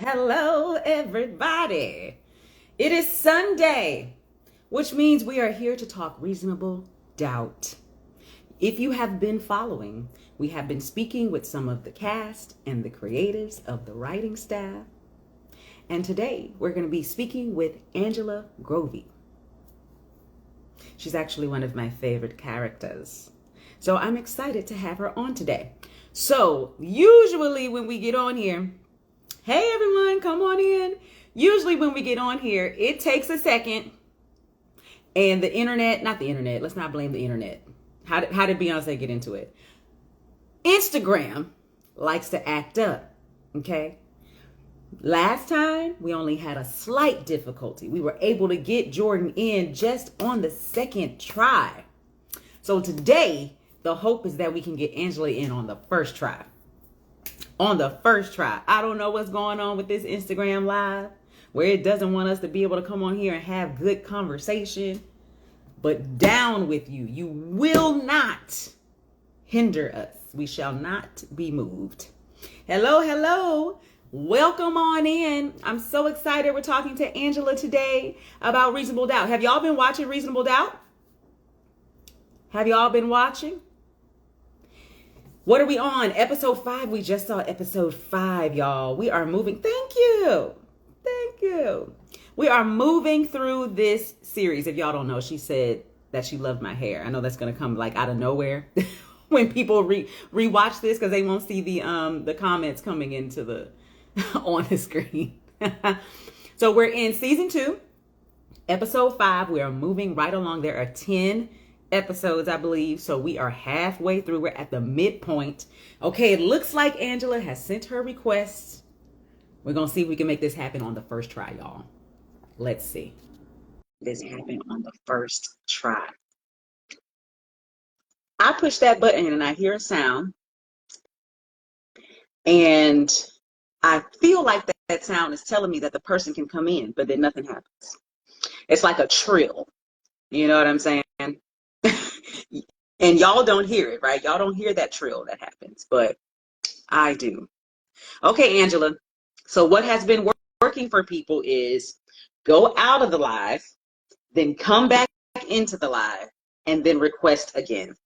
Hello, everybody. It is Sunday, which means we are here to talk reasonable doubt. If you have been following, we have been speaking with some of the cast and the creatives of the writing staff. And today we're going to be speaking with Angela Grovey. She's actually one of my favorite characters. So I'm excited to have her on today. So usually when we get on here, hey everyone, come on in. Usually when we get on here, it takes a second and the internet, not the internet, let's not blame the internet. How did Beyonce get into it? Instagram likes to act up, okay? Last time, we only had a slight difficulty. We were able to get Jordan in just on the second try. So today, the hope is that we can get Angela in on the first try. On the first try. I don't know what's going on with this Instagram Live, where it doesn't want us to be able to come on here and have good conversation. But down with you. You will not hinder us. We shall not be moved. Hello, hello. Welcome on in. I'm so excited. We're talking to Angela today about Reasonable Doubt. Have y'all been watching Reasonable Doubt? Have y'all been watching? What are we on? Episode 5. We just saw episode 5, y'all. We are moving. Thank you. Thank you. We are moving through this series. If y'all don't know, she said that she loved my hair. I know that's going to come like out of nowhere when people rewatch this because they won't see the comments coming into the on the screen. So we're in season 2, episode 5. We are moving right along. There are 10 episodes, I believe. So we are halfway through. We're at the midpoint. Okay, it looks like Angela has sent her request. We're going to see if we can make this happen on the first try, y'all. Let's see. This happened on the first try. I push that button and I hear a sound. And I feel like that sound is telling me that the person can come in, but then nothing happens. It's like a trill. You know what I'm saying? And y'all don't hear it, right? Y'all don't hear that trill that happens, but I do. Okay, Angela. So what has been working for people is go out of the live, then come back into the live, and then request again.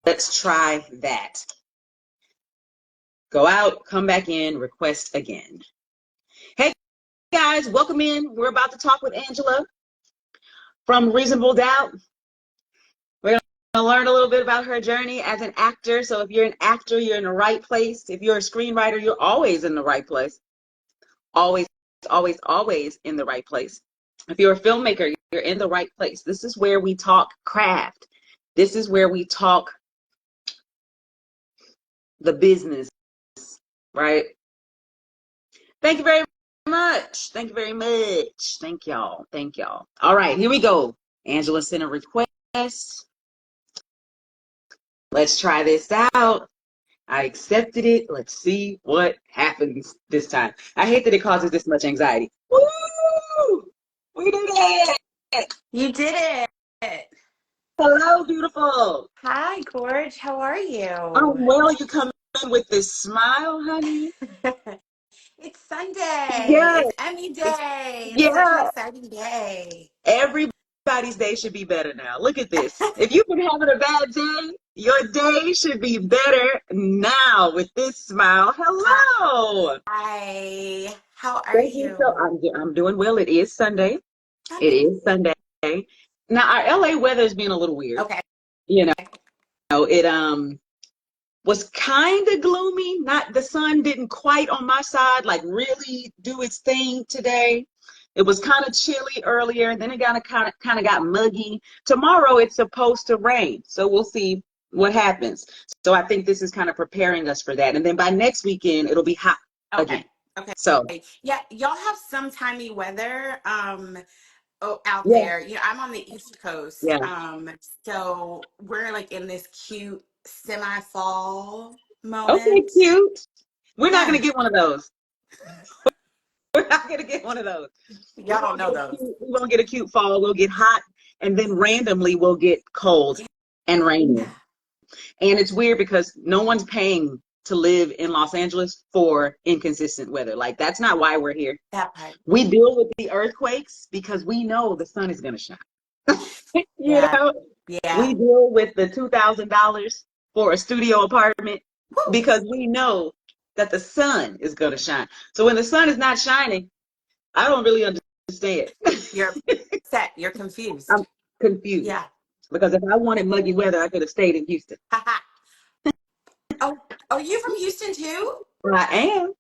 Let's try that. Go out, come back in, request again. Hey guys, welcome in. We're about to talk with Angela from Reasonable Doubt. We're going to learn a little bit about her journey as an actor. So if you're an actor, you're in the right place. If you're a screenwriter, you're always in the right place. Always, always, always in the right place. If you're a filmmaker, you're in the right place. This is where we talk craft. This is where we talk the business, right? Thank you very much. Thank you very much. Thank y'all. Thank y'all. All right, here we go. Angela sent a request. Let's try this out. I accepted it. Let's see what happens this time. I hate that it causes this much anxiety. Woo! We did it! You did it. Hello, beautiful. Hi, Gorge. How are you? Oh, well, you come in with this smile, honey. It's Sunday. Yes. It's Emmy Day. It's such Yeah. an exciting day. Everybody's day should be better now. Look at this. If you've been having a bad day, your day should be better now with this smile. Hello. Hi. How are Thank you. you? So I'm doing well. It is Sunday. It Okay. is Sunday. Now our LA weather is being a little weird. Okay. You know, it was kind of gloomy. Not the sun didn't quite on my side like really do its thing today. It was kind of chilly earlier, and then it kind of got muggy. Tomorrow it's supposed to rain, so we'll see what happens. So I think this is kind of preparing us for that. And then by next weekend it'll be hot again. Okay. So Yeah, y'all have some timey weather out yeah, there. You know, I'm on the East Coast. yeah. So we're like in this cute semi-fall Okay, moment. cute. We're not gonna Yeah. get one of those. We're not gonna get one of those. Y'all don't know those. We won't get a cute fall. We'll get hot, and then randomly we'll get cold and rainy. Yeah. And it's weird because no one's paying to live in Los Angeles for inconsistent weather. Like, that's not why we're here. That part. We deal with the earthquakes because we know the sun is going to shine. You Yeah. know, Yeah. we deal with the $2,000 for a studio apartment Woo. because we know that the sun is going to shine. So when the sun is not shining, I don't really understand. You're upset. You're I'm confused. confused Yeah. because if I wanted muggy weather, I could have stayed in Houston. Haha. Oh, are you from Houston too? I am.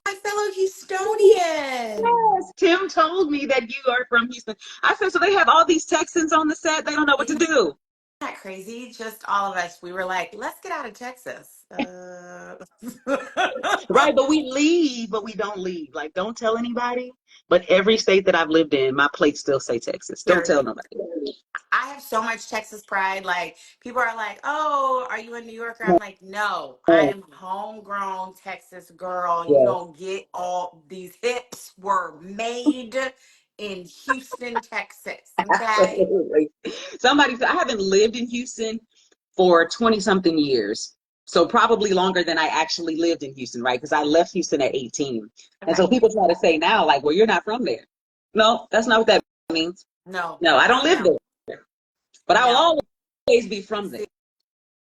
My fellow Houstonian. Yes, Tim told me that you are from Houston. I said, so they have all these Texans on the set. They don't know what to Isn't do. that crazy? Just all of us. We were like, let's get out of Texas. Right, but we leave, but we don't leave. Like, don't tell anybody. But every state that I've lived in, my plates still say Texas. Don't tell Period. nobody. I have so much Texas pride. Like, people are like, "Oh, are you a New Yorker?" I'm like, "No, I am homegrown Texas girl. You Yes, don't get all these hips were made in Houston, Texas." Okay. absolutely. Somebody said I haven't lived in Houston for 20 something years. So probably longer than I actually lived in Houston, right? Because I left Houston at 18. And so Okay. people try to say now, like, well, you're not from there. No, that's not what that means. No, No, I don't live no, there. But I will no. always be from there.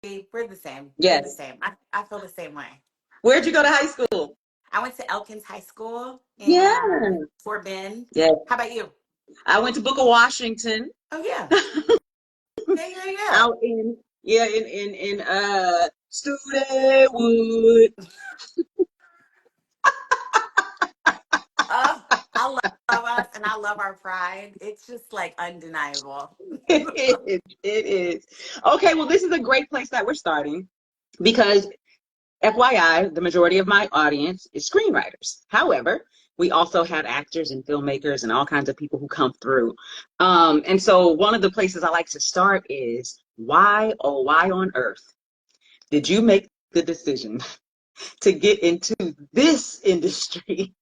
See, we're the same. We're the Yes. same. I feel the same way. Where'd you go to high school? I went to Elkins High School in Yeah. Fort Bend. Yes. How about you? I went to Booker Washington. Oh yeah. Yeah, yeah, yeah. Out in Studewood. Oh, I love us and I love our pride. It's just like undeniable. It is. Okay, well, this is a great place that we're starting because FYI, the majority of my audience is screenwriters. However, we also have actors and filmmakers and all kinds of people who come through. And so one of the places I like to start is why, oh, why on earth did you make the decision to get into this industry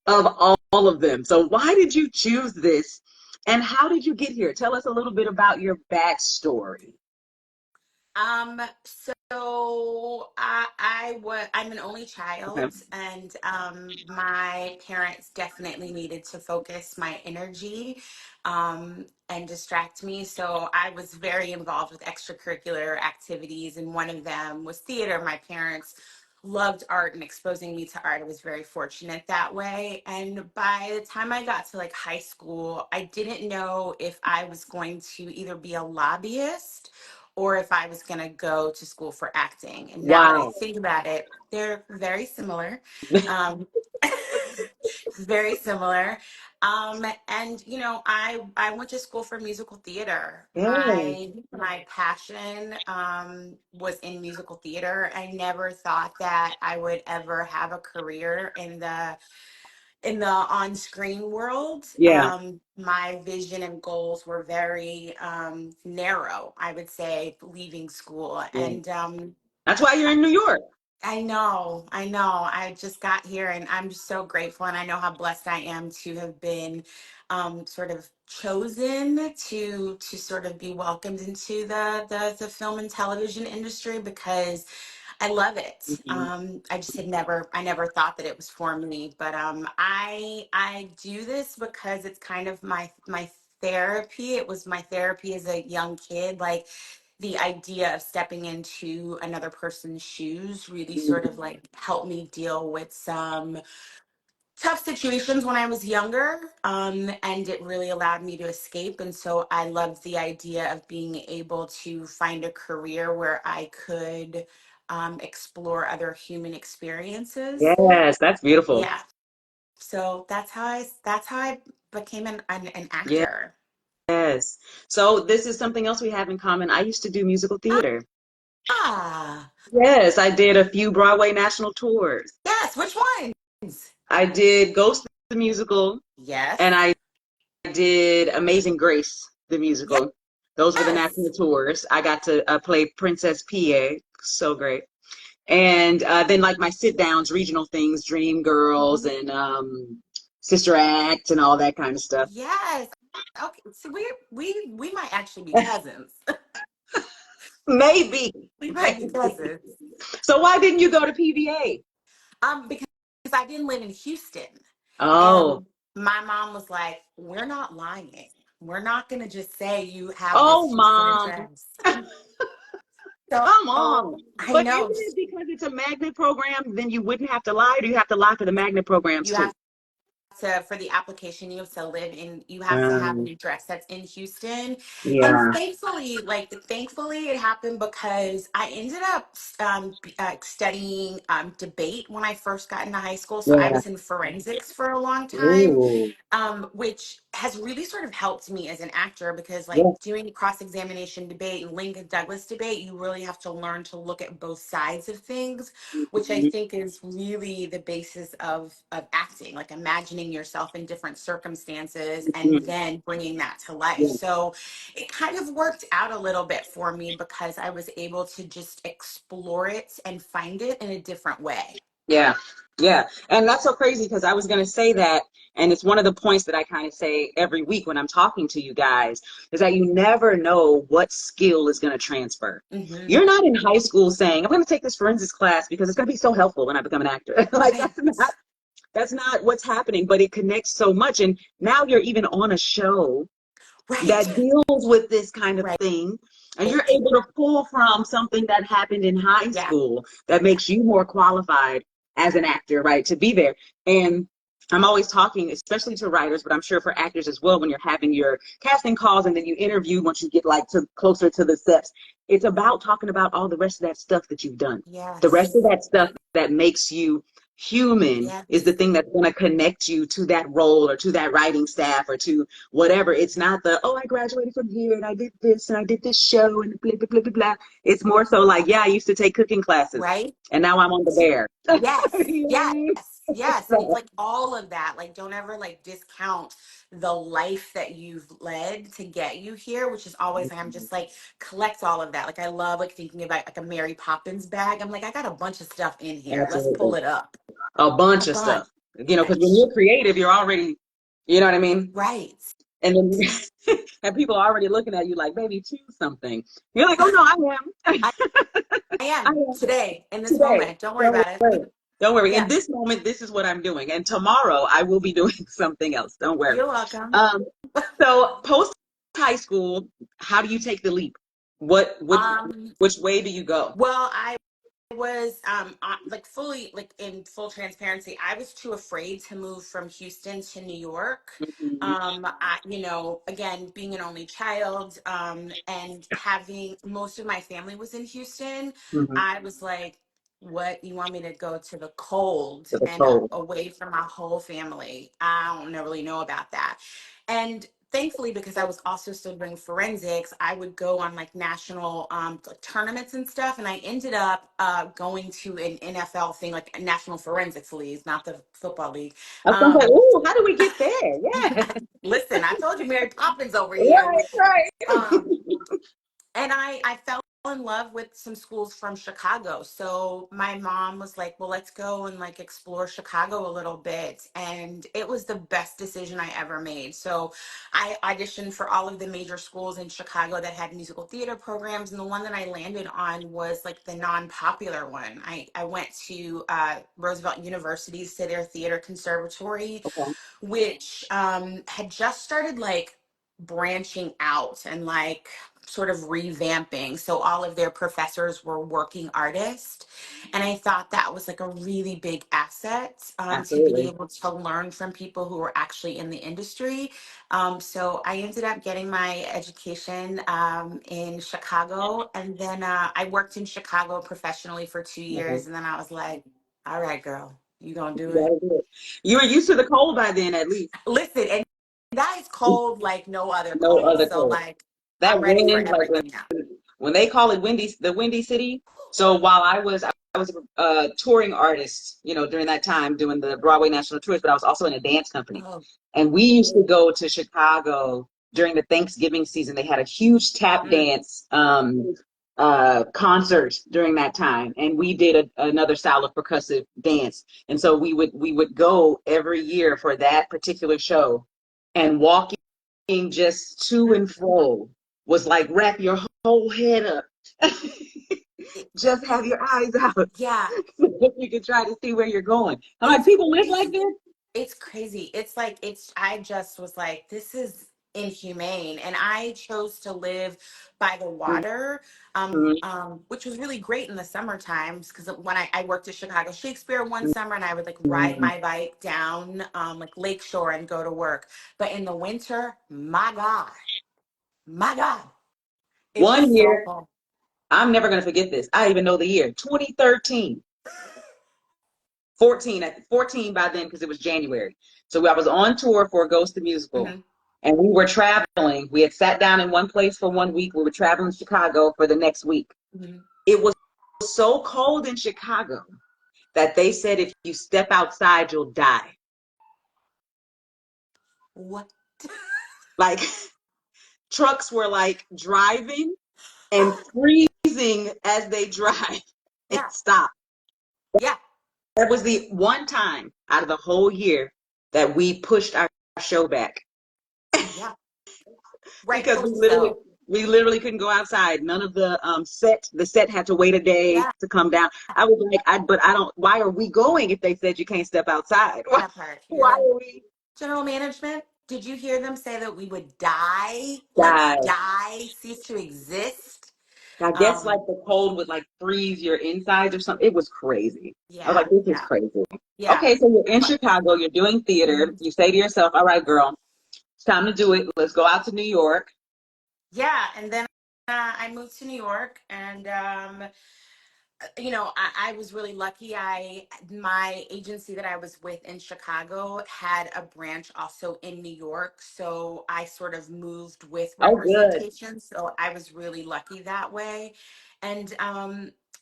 of all of them? So why did you choose this? And how did you get here? Tell us a little bit about your backstory. I'm an only Okay. child, and my parents definitely needed to focus my energy and distract me. So I was very involved with extracurricular activities, and one of them was theater. My parents loved art and exposing me to art. I was very fortunate that way. And by the time I got to like high school, I didn't know if I was going to either be a lobbyist or if I was going to go to school for acting. And now that I Wow. think about it, they're very similar. Um, very similar. And you know, I went to school for musical theater. Yeah. My passion was in musical theater. I never thought that I would ever have a career in the on-screen world. Yeah. My vision and goals were very narrow, I would say, leaving school. Yeah. And That's why you're in New York. I know, I know. I just got here and I'm just so grateful. And I know how blessed I am to have been sort of chosen to sort of be welcomed into the film and television industry because I love it. Mhm. I just I never thought that it was for me, but I do this because it's kind of my therapy. It was my therapy as a young kid. Like the idea of stepping into another person's shoes really sort of like helped me deal with some tough situations when I was younger, and it really allowed me to escape. And so I loved the idea of being able to find a career where I could explore other human experiences. Yes, that's beautiful. Yeah. So that's how I became an actor. Yes. So this is something else we have in common. I used to do musical theater. Ah, Yes, I did a few Broadway national tours. yes. Which ones? I did Ghost the musical and Yes. I did Amazing Grace the musical. Those were the national Yes. tours. I got to play Princess Pia. So great. And then like my sit downs, regional things, Dream Girls Mhm. and Sister Act and all that kind of stuff. Yes. Okay. So we might actually be cousins. Maybe. We might be Maybe. cousins. So why didn't you go to PVA? Because I didn't live in Houston. Oh, And my mom was like, we're not lying. We're not going to just say you have this oh, Houston mom. address. So Come on. I But isn't know it because it's a magnet program, then you wouldn't have to lie, or do you have to lie for the magnet programs you too? have to, for the application, you have to live in, you have to have an Um, address that's in Houston. And yeah, thankfully it happened because I ended up studying debate when I first got into high school. So I yeah. was in forensics for a long time, Ooh, which has really sort of helped me as an actor because, like, yeah. doing cross-examination debate and Lincoln Douglas debate, you really have to learn to look at both sides of things, which I Mhm. think is really the basis of acting, like imagining yourself in different circumstances and Mhm. then bringing that to life. Yeah. So it kind of worked out a little bit for me because I was able to just explore it and find it in a different way. Yeah, yeah. And that's so crazy because I was going to say that. And it's one of the points that I kind of say every week when I'm talking to you guys is that you never know what skill is going to transfer. Hmm. You're not in high school saying, I'm going to take this forensics class because it's going to be so helpful when I become an actor. Like Right. that's not what's happening, but it connects so much. And now you're even on a show Right. that deals with this kind of Right. thing. And you're able to pull from something that happened in high Yeah. school that makes you more qualified as an actor, right, to be there. And I'm always talking, especially to writers, but I'm sure for actors as well, when you're having your casting calls and then you interview once you get like to closer to the steps, it's about talking about all the rest of that stuff that you've done. The rest of Yes. that stuff that makes you human is the Yes. thing that's going to connect you to that role or to that writing staff or to whatever. It's not the, oh, I graduated from here and I did this and I did this show and blah, blah, blah, blah, blah. It's more so like, yeah, I used to take cooking classes Right. and now I'm on the bear. Yes, You know what I yes, mean? yes. And So, like all of that, like don't ever like discount the life that you've led to get you here, which is always like, I'm just like collect all of that. Like I love like thinking about like a Mary Poppins bag. I'm like, I got a bunch of stuff in here. Let's absolutely. pull it up. A bunch A of stuff. bunch. You know, because when you're creative, you're already, you know what I mean? Right. And then and people are already looking at you like, baby, choose something. You're like, oh no, I am. I, I I am am today in this today. moment. Don't worry Don't about it. worry. Don't worry. In Yeah. this moment, this is what I'm doing. And tomorrow I will be doing something else. Don't worry. You're welcome. Um, so post high school, how do you take the leap? What Um, which way do you go? well, I was like fully like in full transparency, I was too afraid to move from Houston to New York. Mhm. Again, being an only child, and having most of my family was in Houston, Mhm. I was like, what, you want me to go to the cold To the and cold. away from my whole family? I don't really know about that. And thankfully, because I was also still doing forensics, I would go on like national tournaments and stuff. And I ended up going to an NFL thing, like a National Forensics League, not the football league. I was gonna say, Um, ooh, how do we get there? Yeah. Listen, I told you Mary Poppins over here. Right, right. Um, and I fell in love with some schools from Chicago. So my mom was like, well, let's go and like explore Chicago a little bit. And it was the best decision I ever made. So I auditioned for all of the major schools in Chicago that had musical theater programs. And the one that I landed on was like the non-popular one. I went to Roosevelt University's to their theater conservatory, Okay. which had just started like branching out and like sort of revamping. So all of their professors were working artists. And I thought that was like a really big asset, to be Absolutely. able to learn from people who were actually in the industry. So I ended up getting my education in Chicago. And then I worked in Chicago professionally for 2 years. Okay. And then I was like, all right, girl, you gonna do You it? gotta do it. You were used to the cold by then, at least. Listen, and that is cold like no other No cold. other So cold. like That I'm ready for wind, like everything now. when they call it windy, the Windy City. So while I was a touring artist, you know, during that time doing the Broadway national tours, but I was also in a dance company, Oh, and we used to go to Chicago during the Thanksgiving season. They had a huge tap mm, dance concert during that time, and we did another style of percussive dance, and so we would go every year for that particular show, and walking just to and fro was like wrap your whole head up it, Just have your eyes out yeah, so you can try to see where you're going. I'm like, it's people live like crazy. this? It's crazy. It's like I just was like, this is inhumane. And I chose to live by the water, Mhm. which was really great in the summer times because when I worked at Chicago Shakespeare one summer and I would like ride Mhm. my bike down like Lakeshore and go to work. But in the winter, my God, it was One so year, cold. I'm never going to forget this. I even know the year, 2013. 14 by then because it was January. So I was on tour for Ghost the Musical Hmm. and we were traveling. We had sat down in one place for 1 week. We were traveling to Chicago for the next week. Hmm. It was so cold in Chicago that they said if you step outside, you'll die. What? Like trucks were like driving and freezing as they drive and Yeah, stop. yeah, That was the one time out of the whole year that we pushed our show back yeah. because Rightfully so. we literally couldn't go outside. None of the set had to wait a day Yeah, to come down. I was like, but I don't. Why are we going if they said you can't step outside? Why, that part. You're why like, are we general management, did you hear them say that we would die? Like die? die, cease to exist? I guess like Um, the cold would like freeze your insides or something. It was crazy. I was yeah, like, this is yeah, crazy. yeah. Okay, so you're in But Chicago, you're doing theater. mhm. You say to yourself, all right, girl, it's time to do it. Let's go out to New York. Yeah, and then I moved to New York and I was really lucky. My agency that I was with in Chicago had a branch also in New York, so I sort of moved with Oh, good. representation. So I was really lucky that way. And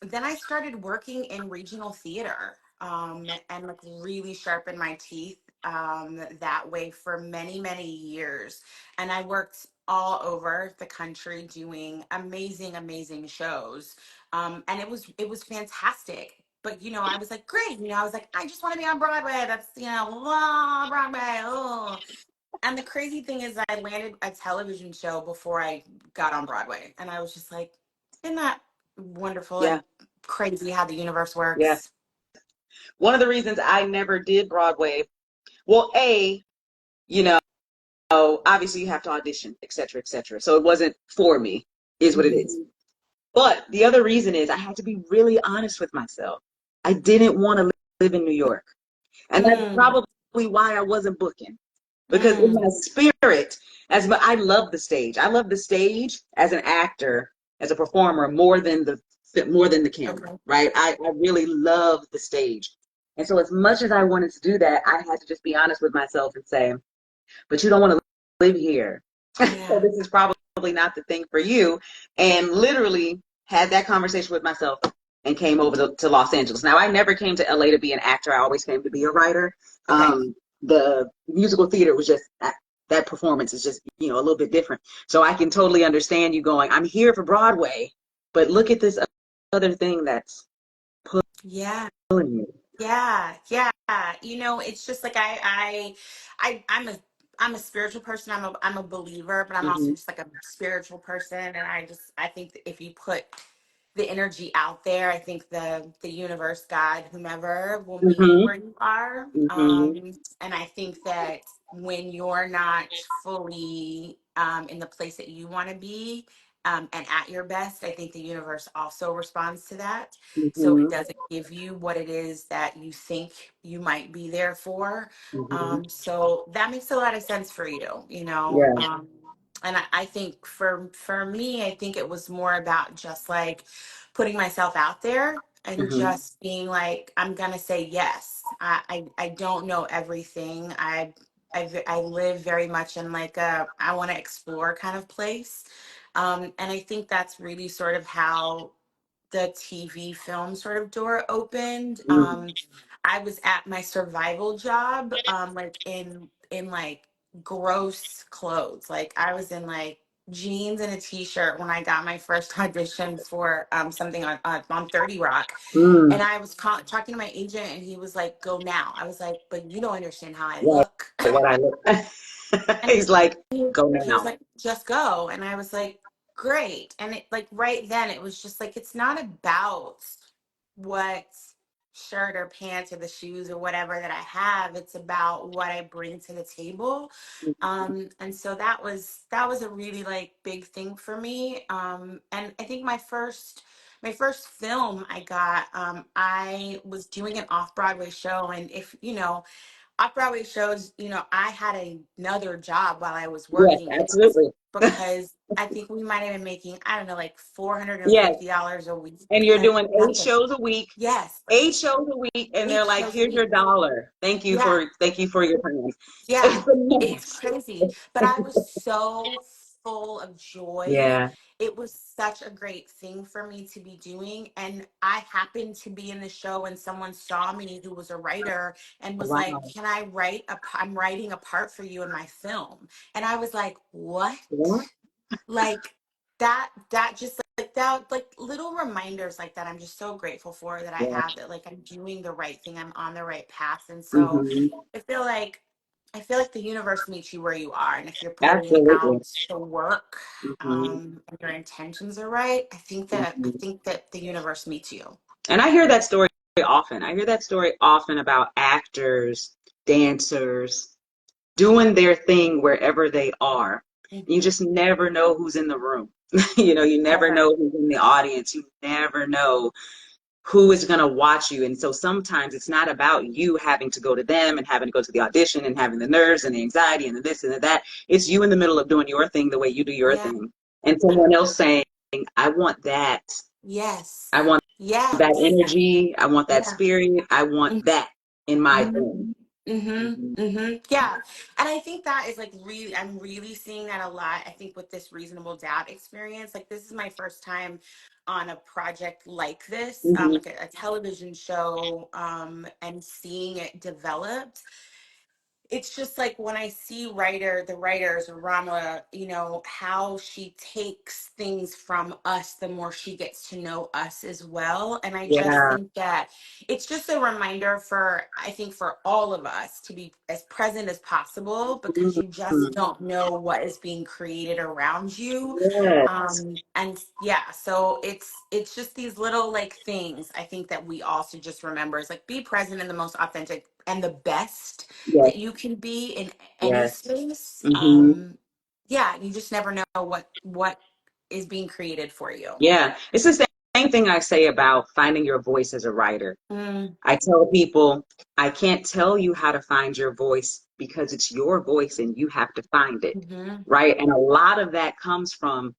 then I started working in regional theater, and like really sharpened my teeth that way for many, many years. And I worked all over the country doing amazing, amazing shows, and it was fantastic. But I was like, great. I was like, I just want to be on Broadway. That's Broadway. Oh. And the crazy thing is, I landed a television show before I got on Broadway, and I was just like, isn't that wonderful Yeah, and crazy how the universe yeah. works? One of the reasons I never did Broadway, well, you know, obviously you have to audition, et cetera, et cetera. So it wasn't for me, is what it Hmm. is. But the other reason is I had to be really honest with myself. I didn't want to live in New York. And that's Mm, probably why I wasn't booking. Because in my mm, spirit, I love the stage. I love the stage as an actor, as a performer, more than the camera, okay. right? I really love the stage. And so as much as I wanted to do that, I had to just be honest with myself and say, but you don't want to live here. So Yeah. this is probably not the thing for you. And literally had that conversation with myself and came over to Los Angeles. Now, I never came to LA to be an actor. I always came to be a writer. Okay. The musical theater was just that performance is just, a little bit different. So I can totally understand you going, I'm here for Broadway, but look at this other thing that's Yeah. pulling you. Yeah, yeah. It's just like I'm a spiritual person. I'm a believer, but I'm also Hmm. just like a spiritual person. And I think that if you put the energy out there, I think the universe, God, whomever will meet you Hmm. where you are. Hmm. And I think that when you're not fully in the place that you want to be, and at your best, I think the universe also responds to that. So it Hmm. doesn't give you what it is that you think you might be there for. Hmm. So that makes a lot of sense for you, you know. Yeah. And I think for me, I think it was more about just like putting myself out there and Hmm. just being like, I'm gonna say yes. I don't know everything. I live very much in like I want to explore kind of place. And I think that's really sort of how the TV film sort of door opened. Hmm. I was at my survival job, like in like gross clothes. Like I was in like jeans and a t-shirt when I got my first audition for something on 30 Rock. Mm. And I was talking to my agent and he was like, go now. I was like, but you don't understand how I Right. look. What I look. And He's like, he, go he was now. like, just go. And I was like, great. And it like right then it was just like it's not about what shirt or pants or the shoes or whatever that I have. It's about what I bring to the table. And so that was a really like big thing for me. And I think my first film I got, I was doing an off-Broadway show, and if you know, off-Broadway shows, I had another job while I was Yes, working, absolutely. because I think we might have been making, I don't know, like Yes. $450 a week. And you're And doing eight nothing. shows a week, Yes, like 8 shows a week, and they're 8 like, shows a here's your week. dollar. Yeah, Thank you for your time. yeah, It's the it's next. crazy. But I was so full of joy. Yeah. It was such a great thing for me to be doing. And I happened to be in the show, and someone saw me who was a writer and was like, Wow. can I I'm writing a part for you in my film. And I was like, what? Yeah. Like that just like that, like little reminders like that, I'm just so grateful for, that I Yeah. have, that like I'm doing the right thing, I'm on the right path. And so Hmm. i feel like I feel like the universe meets you where you are, and if you're putting Absolutely. out the work, Hmm. and your intentions are right, I Hmm. think that the universe meets you. And I hear that story often. I hear that story often about actors, dancers, doing their thing wherever they are. You Hmm. just never know who's in the room. You never Ever. know who's in the audience. You never know who is going to watch you. And so sometimes it's not about you having to go to them and having to go to the audition and having the nerves and the anxiety and the this and the that. It's you in the middle of doing your thing the way you do your Yeah. thing. And someone else saying, I want that. Yes. I want that Yes. energy. I want that Yeah. spirit. I want that in my thing. Mhm. Mhm. Mhm. Mhm. Yeah. And I think that is like really, I'm really seeing that a lot. I think with this Reasonable Doubt experience, like this is my first time on a project like this, Mhm. like a television show, and seeing it developed. It's just like when I see the writers, Rama, how she takes things from us, the more she gets to know us as well. And I just Yeah. think that it's just a reminder I think for all of us to be as present as possible, because you just Mhm. don't know what is being created around you. Yes. And yeah, so it's just these little like things I think that we all should just remember, is like be present in the most authentic and the best Yes. that you can be in any Yes. space. Hmm. Yeah, you just never know what is being created for you. Yeah. It's the same thing I say about finding your voice as a writer. Mm, I tell people, I can't tell you how to find your voice because it's your voice and you have to find it, mm-hmm, right? And a lot of that comes from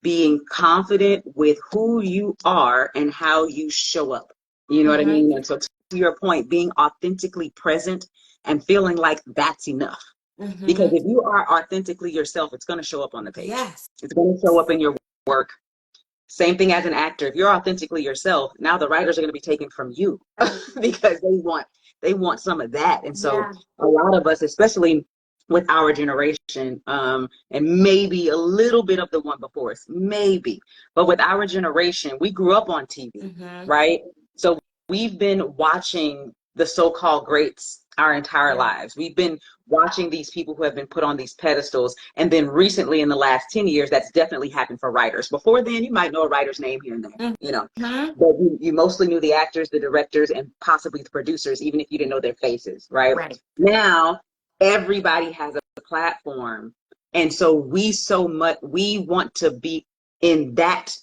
being confident with who you are and how you show up. You know what I mm-hmm, mean? And so, to your point, being authentically present and feeling like that's enough. Because mm-hmm. if you are authentically yourself, it's going to show up on the page, Yes. it's going to show up in your work. Same thing as an actor. If you're authentically yourself, now the writers are going to be taken from you Right. because they want some of that. And so Yeah. a lot of us, especially with our generation, and maybe a little bit of the one before us, maybe, but with our generation, we grew up on TV, Mm-hmm. right? So we've been watching the so-called greats our entire Yeah. lives. We've been watching these people who have been put on these pedestals. And then recently in the last 10 years, that's definitely happened for writers. Before then, you might know a writer's name here and there. Mm-hmm. But you mostly knew the actors, the directors, and possibly the producers, even if you didn't know their faces, right? Right. Now, everybody has a platform. And so we want to be in that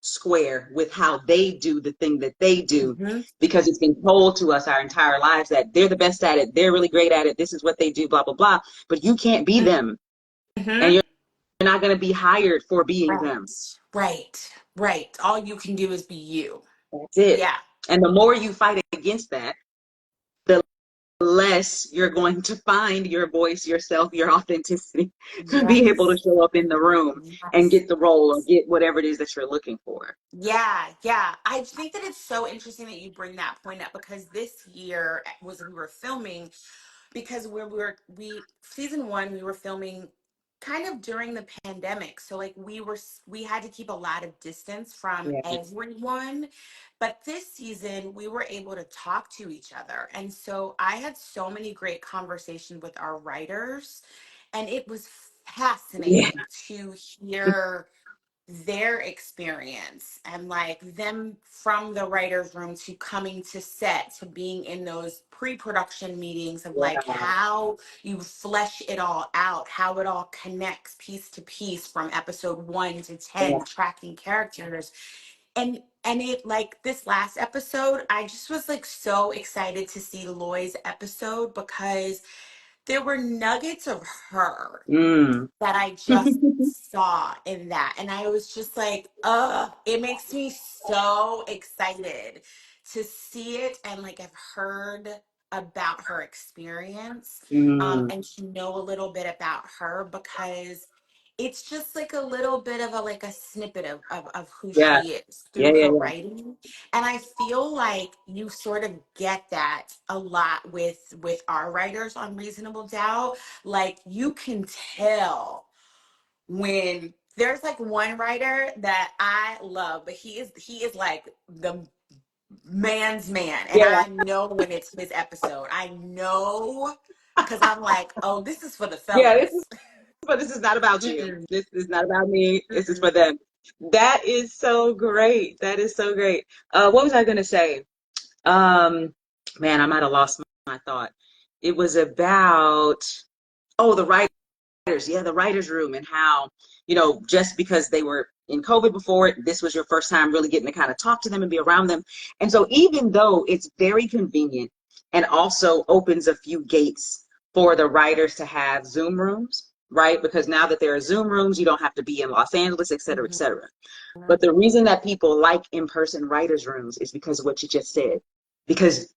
square with how they do the thing that they do, Mm-hmm. because it's been told to us our entire lives that they're the best at it, they're really great at it, this is what they do, blah blah blah. But you can't be them, and Mm-hmm. you're not going to be hired for being Right. them. Right. Right. All you can do is be you. That's it. Yeah. And the more you fight against that, the less you're going to find your voice, yourself, your authenticity to be able to Yes. show up in the room and Yes. get the role or get whatever it is that you're looking for. Yeah, yeah. I think that it's so interesting that you bring that point up, because this year was we were filming, because we season one we were filming kind of during the pandemic, so like we had to keep a lot of distance from Yeah. everyone. But this season we were able to talk to each other, and so I had so many great conversations with our writers, and it was Yeah. fascinating to hear their experience and like them from the writer's room to coming to set to being in those pre-production meetings of like Yeah. how you flesh it all out, how it all connects piece to piece from episode 1 to Yeah. 10, tracking characters. And it like this last episode, I just was like so excited to see Loy's episode because there were nuggets of her Mm. that I just saw in that. And I was just like, it makes me so excited to see it and like I've heard about her experience, Mm. and to know a little bit about her because it's just like a little bit of a like a snippet of who Yeah. she is Yeah. through Yeah. her Yeah. writing. And I feel like you sort of get that a lot with our writers on Reasonable Doubt. Like you can tell when there's like one writer that I love, but he is like the man's man, and Yeah. I know when it's his episode. I know because I'm like, oh, this is for the Yeah. fellas. But this is not about you. Mm-mm, This is not about me. This is for mm-mm. them. That is so great. That is so great. What was I going to say? Um, Man, I might have lost my thought. It was about, oh, the writers. Yeah, the writers' room and how, just because they were in COVID before it, this was your first time really getting to kind of talk to them and be around them. And so even though it's very convenient and also opens a few gates for the writers to have Zoom rooms, right? Because now that there are Zoom rooms, you don't have to be in Los Angeles, et cetera, et Mhm. cetera. But the reason that people like in-person writers' rooms is because of what you just said. Because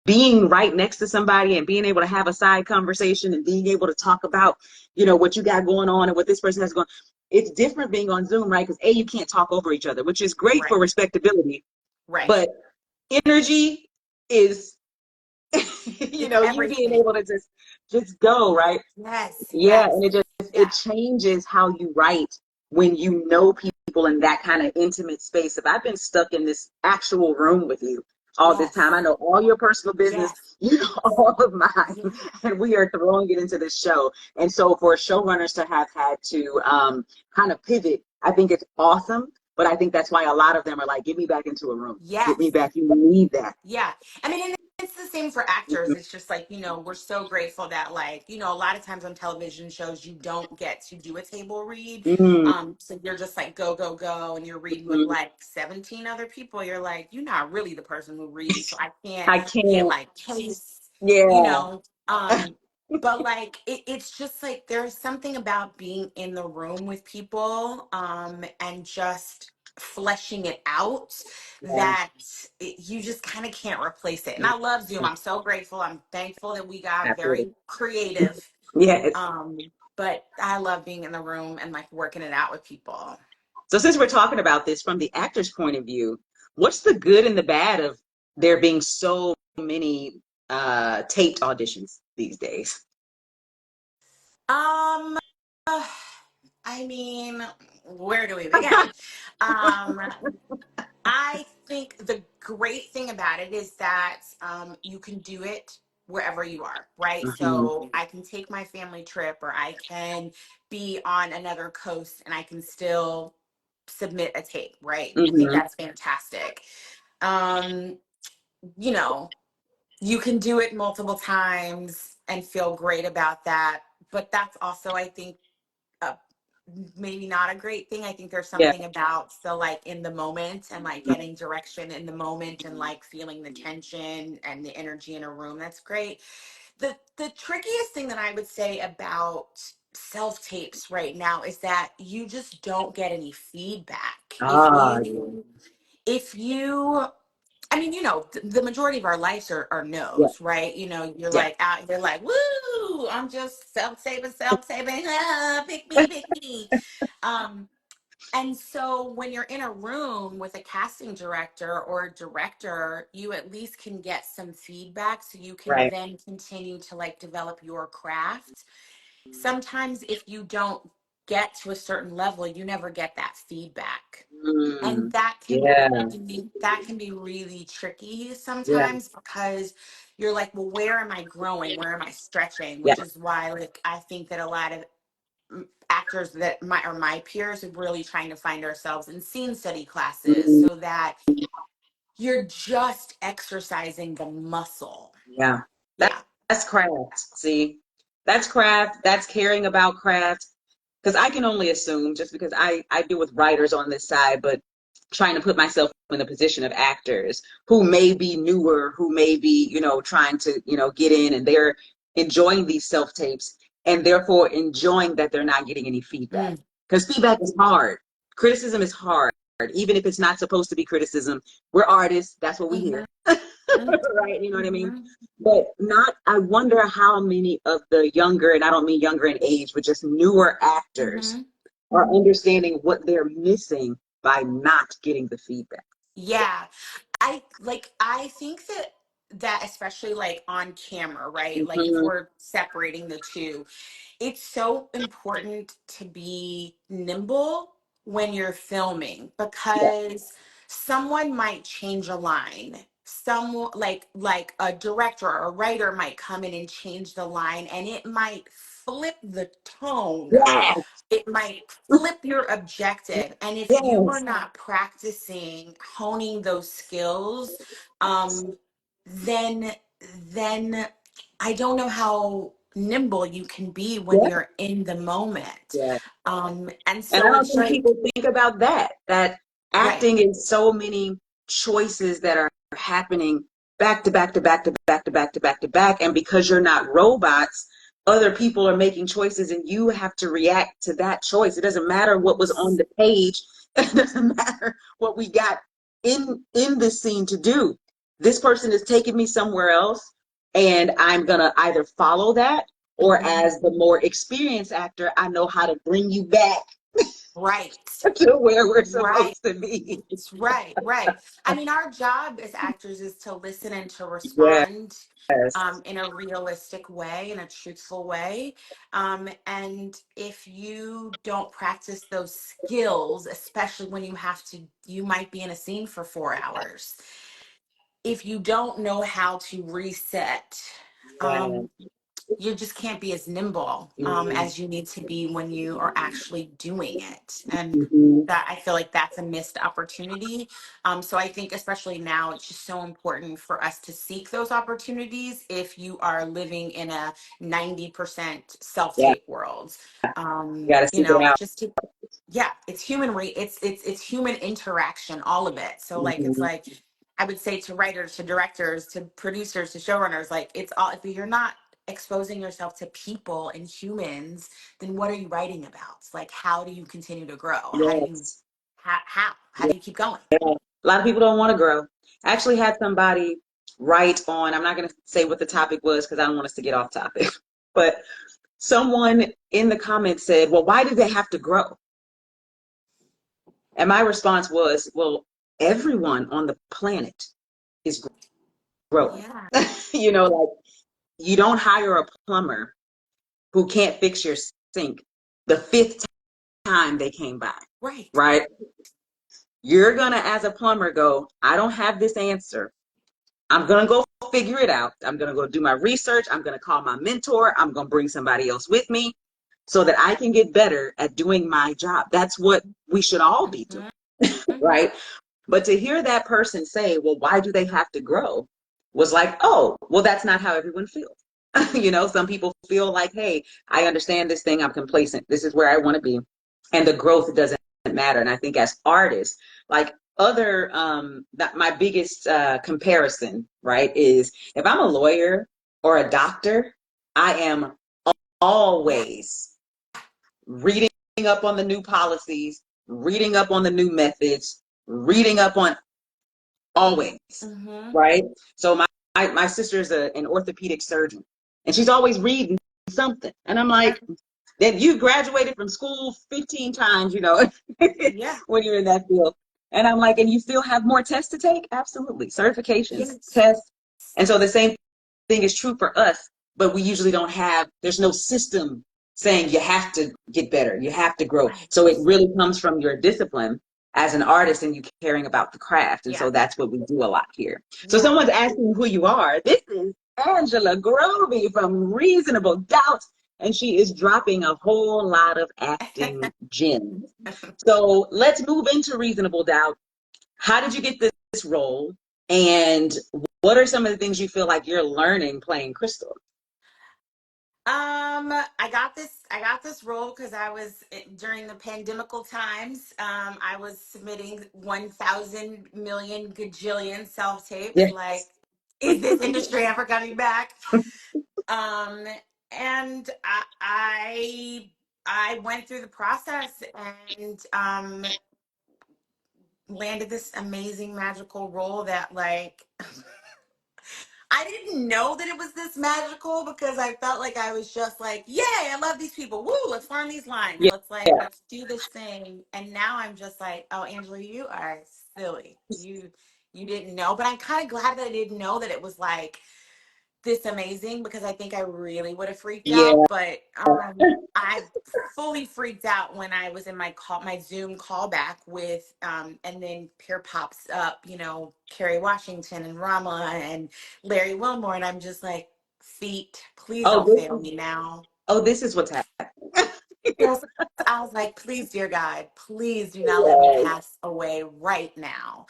being right next to somebody and being able to have a side conversation and being able to talk about, what you got going on and what this person has going, it's different being on Zoom, right? Because you can't talk over each other, which is great Right, for respectability, right. but energy is, It's you being everything. able to just go, right? Yes, Yeah, yes, and it yeah, changes how you write when you know people in that kind of intimate space. If I've been stuck in this actual room with you all this time, I yes, know all your personal business, yes, you know all of mine, yeah. and we are throwing it into this show. And so for showrunners to have had to kind of pivot, I think it's awesome. But I think that's why a lot of them are like, get me back into a room. Get me Yes. back. You need that. Yeah. I mean, and it's the same for actors. Mhm. It's just like, we're so grateful that like, a lot of times on television shows you don't get to do a table read. Mm, So you're just like go, go, go, and you're reading with mhm. like 17 other people. You're like, you're not really the person who reads, so I can't I get can't. like case, you Yeah. know. But like it's just like there's something about being in the room with people, and just fleshing it out Yeah. that you just kind of can't replace it. And I love Zoom. I'm so grateful. I'm thankful that we got Absolutely. very creative. Yes. But I love being in the room and like working it out with people. So since we're talking about this from the actor's point of view, what's the good and the bad of there being so many taped auditions these days? Um, I mean, where do we begin? Um, I think the great thing about it is that you can do it wherever you are, right? Hmm. So I can take my family trip or I can be on another coast and I can still submit a tape, right? I think Hmm. that's fantastic. Um, you know, you can do it multiple times and feel great about that. But that's also, I think, uh, maybe not a great thing. I think there's Yeah. something about the like in the moment and like getting direction in the moment and like feeling the tension and the energy in a room. That's great. The trickiest thing that I would say about self tapes right now is that you just don't get any feedback. If Ah, you if you I mean, the majority of our lives are yeah. no's, right? You're Yeah. like out, you're like, woo, I'm just self saving, pick me. Um, and so when you're in a room with a casting director or a director, you at least can get some feedback so you can Right. then continue to like develop your craft. Sometimes if you don't get to a certain level, you never get that feedback. And Mm. that can Yeah. that can be really tricky Yeah. sometimes because you're like, well, where am I growing? Where am I stretching? Yeah. Which is why like I think that a lot of actors that my peers are really trying to find ourselves in scene study classes Mhm. so that you're just exercising the muscle. Yeah. Yeah. That's craft. See, that's craft. That's caring about craft. Because I can only assume, just because I deal with writers on this side, but trying to put myself in the position of actors who may be newer, who may be, trying to, get in, and they're enjoying these self tapes and therefore enjoying that they're not getting any feedback. Mm. Because feedback is hard. Criticism is hard. Even if it's not supposed to be criticism, we're artists. That's what we Mm-hmm. hear. Mm-hmm. Right? You know what I mean? Mm-hmm. But I wonder how many of the younger, and I don't mean younger in age, but just newer actors Mm-hmm. are understanding what they're missing by not getting the feedback. Yeah. I think that especially like on camera, right? Like if Mhm. we're separating the two, it's so important to be nimble when you're filming Yeah. because someone might change a line. Some like a director or a writer might come in and change the line and it might flip the tone. Yes. It might flip your objective. And if you are Yes. not practicing honing those skills, um, then then I don't know how nimble you can be when Yeah. you're in the moment. Yeah. And And I so don't it's think like, people think about that right. acting is so many choices that are happening back to back to back to back to back to back to back. And because you're not robots, other people are making choices and you have to react to that choice. It doesn't matter what was on the page. It doesn't matter what we got in this scene to do. This person is taking me somewhere else, and I'm gonna either follow that, or Mhm. as the more experienced actor, I know how to bring you back Right. to where we're Right. supposed to be. Right, right. I mean, our job as actors is to listen and to Yes. respond in a realistic way, in a truthful way. And if you don't practice those skills, especially when you might be in a scene for 4 hours. If you don't know how to reset, Yeah. um, you just can't be as nimble Mhm. as you need to be when you are actually doing it. And Mhm. that I feel like that's a missed opportunity. So I think especially now it's just so important for us to seek those opportunities if you are living in a 90% Yeah. self-tape world. You got to seek it out. Just to yeah, it's human it's human interaction, all of it. So like it's Mhm. like I would say to writers, to directors, to producers, to showrunners, like it's all if you're not exposing yourself to people and humans, then what are you writing about? It's like how do you continue to grow? Yes. How do you keep going? Yeah. A lot of people don't want to grow. I actually had somebody write on, I'm not going to say what the topic was because I don't want us to get off topic, but someone in the comments said, well, why do they have to grow? And my response was, well, everyone on the planet is growing. Yeah. Like you don't hire a plumber who can't fix your sink the fifth time they came by, Right. right? You're going to, as a plumber, go, I don't have this answer. I'm going to go figure it out. I'm going to go do my research. I'm going to call my mentor. I'm going to bring somebody else with me so that I can get better at doing my job. That's what we should all be doing, Hmm. right? But to hear that person say, well, why do they have to grow? Was like, oh, well, that's not how everyone feels. Some people feel like, hey, I understand this thing. I'm complacent. This is where I want to be. And the growth doesn't matter. And I think as artists, like that my biggest comparison, right, is if I'm a lawyer or a doctor, I am Yeah. always reading up on the new policies, reading up on the new methods, reading up on always, Hmm. right? So my sister is an orthopedic surgeon, and she's always reading something. And I'm Yeah. like, then you graduated from school 15 times, Yeah. when you're in that field. And I'm like, and you still have more tests to take? Absolutely. Certifications, Yes. tests. And so the same thing is true for us, but we usually don't have, there's no system saying you have to get better, you have to grow. Right. So it really comes from your discipline as an artist and you caring about the craft. And Yeah. so that's what we do a lot here. So Yeah. someone's asking who you are. This is Angela Grovey from Reasonable Doubt and she is dropping a whole lot of acting gems. So let's move into Reasonable Doubt. How did you get this role? And what are some of the things you feel like you're learning playing Crystal? I got this role because I was during the pandemical times. I was submitting 1,000 million gajillion self tapes. Yes. Like, is this industry ever coming back? Um, and I went through the process and landed this amazing magical role that like I didn't know that it was this magical because I felt like I was just like, yay, I love these people. Woo, let's learn these lines. Yeah. Let's do this thing. And now I'm just like, oh, Angela, you are silly. You didn't know. But I'm kind of glad that I didn't know that it was like this amazing because I think I really would have freaked Yeah. out. But I fully freaked out when I was in my Zoom callback with and then here pops up, you know, Kerry Washington and Rama and Larry Wilmore, and I'm just like, feet, please Oh, don't fail me now. this is what's happening. Yes, I was like, please, dear God, please do not let me Yes. pass away right now.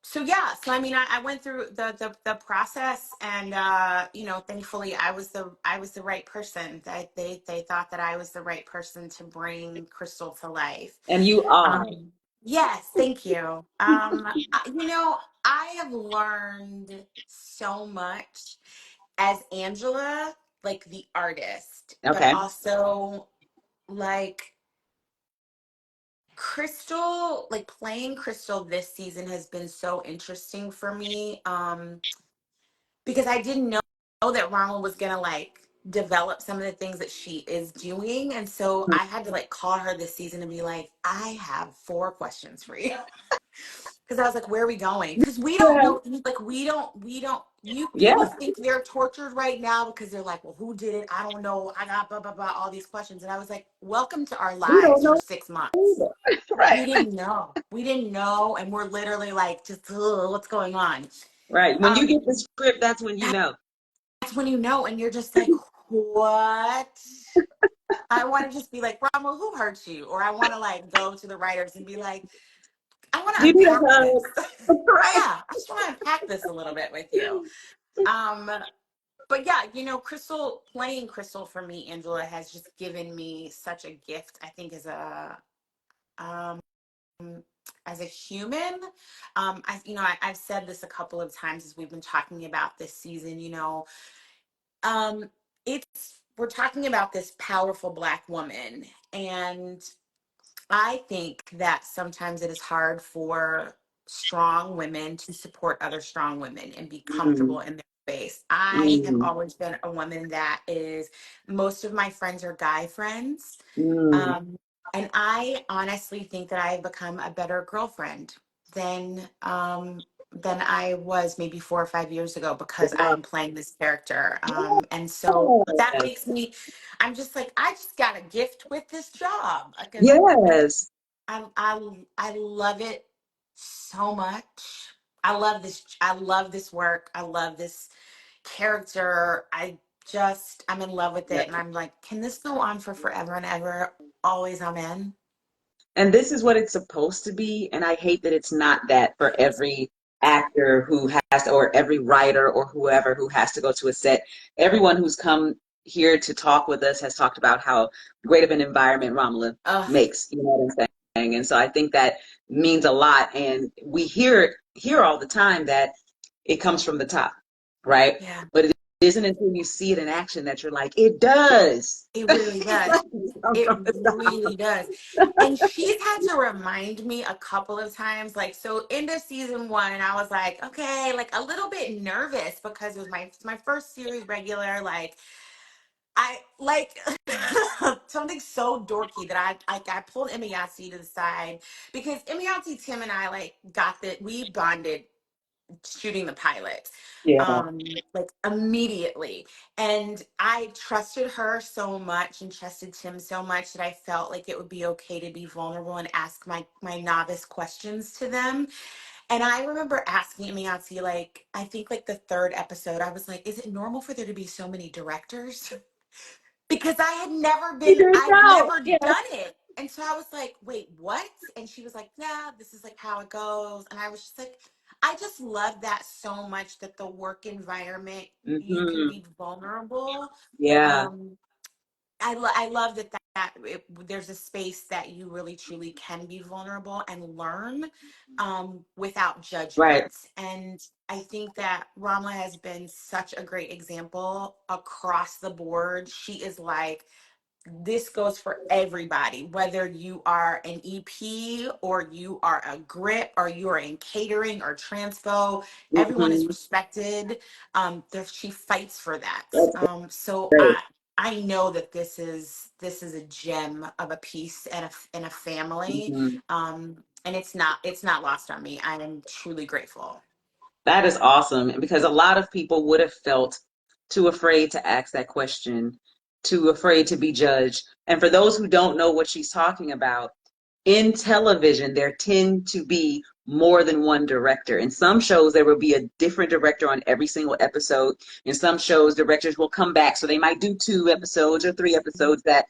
So yeah, so I mean, I went through the process, and you know, thankfully, I was the right person. That they thought that I was the right person to bring Crystal to life. And you are. Yes, thank you. You know, I have learned so much as Angela, like the artist, but Okay. also like Crystal, like playing Crystal this season has been so interesting for me. Because I didn't know that Ronald was gonna like develop some of the things that she is doing. And so I had to like call her this season and be like, I have 4 questions for you. Because I was like, where are we going? Because we don't Yeah. know, like we don't you Yeah. people think they're tortured right now because they're like, well, who did it? I don't know. I got blah blah blah, all these questions. And I was like, welcome to our We don't lives for know 6 months. either. Right. We didn't know. We didn't know, and we're literally like, just what's going on? Right. When you Um, get the script, that's when you know. that's when you know, and you're just like, what? I want to just be like, Rama, who hurt you? Or I want to like go to the writers and be like, I want to You need a unpack hug. this. Right. Yeah, I just want to unpack this a little bit with you. Um, but yeah, you know, Crystal playing Crystal for me, Angela, has just given me such a gift. I think um as a human, I've said this a couple of times as we've been talking about this season. You know, um, it's we're talking about this powerful Black woman, and I think that sometimes it is hard for strong women to support other strong women and be Mm, comfortable in their space. I have mm, always been a woman that is, most of my friends are guy friends. mm. Um, and I honestly think that I have become a better girlfriend than than I was maybe 4 or 5 years ago because I Wow. am playing this character. And so that Yes. makes me, I'm just like, I just got a gift with this job because Yes. I love it so much. I love this work. I love this character. I'm in love with Yeah. it. And I'm like, can this go on for forever and ever? Always I'm in. And this is what it's supposed to be. And I hate that it's not that for every actor who has, or every writer or whoever who has to go to a set. Everyone who's come here to talk with us has talked about how great of an environment Ramala Ugh, makes. You know what I'm saying? And so I think that means a lot. And we hear all the time that it comes from the top, right? yeah, But it isn't until you see it in action that you're like, it does. it really does. It comes It from the top. really does. And she's had to remind me a couple of times. Like, so into season 1, I was like, okay, like a little bit nervous because it was my first series regular. Like, I like something so dorky that I pulled Emiyatsi to the side because Emiyatsi, Tim, and I like got that we bonded shooting the pilot Yeah. like immediately, and I trusted her so much and trusted Tim so much that I felt like it would be okay to be vulnerable and ask my novice questions to them. And I remember asking Emiyatsi, like, I think like the third episode, I was like, is it normal for there to be so many directors? because You didn't I'd know. never Yeah. done it. And so I was like, wait, what? And she was like, yeah, this is like how it goes. And I was just like, I just love that so much, that the work environment, you can Hmm. be vulnerable. Yeah. Um, I love there's a space that you really truly can be vulnerable and learn without Right. judgment. And I think that Rama has been such a great example across the board. She is like, this goes for everybody, whether you are an EP or you are a grip or you are in catering or transpo. Everyone is Hmm. respected. She fights for that. That's So great. I know that this is a gem of a piece and a family. Hmm. And it's not lost on me. I am truly grateful. That is awesome because a lot of people would have felt too afraid to ask that question, too afraid to be judged. And for those who don't know what she's talking about, in television, there tend to be more than one director. In some shows, there will be a different director on every single episode. In some shows, directors will come back, so they might do 2 episodes or 3 episodes that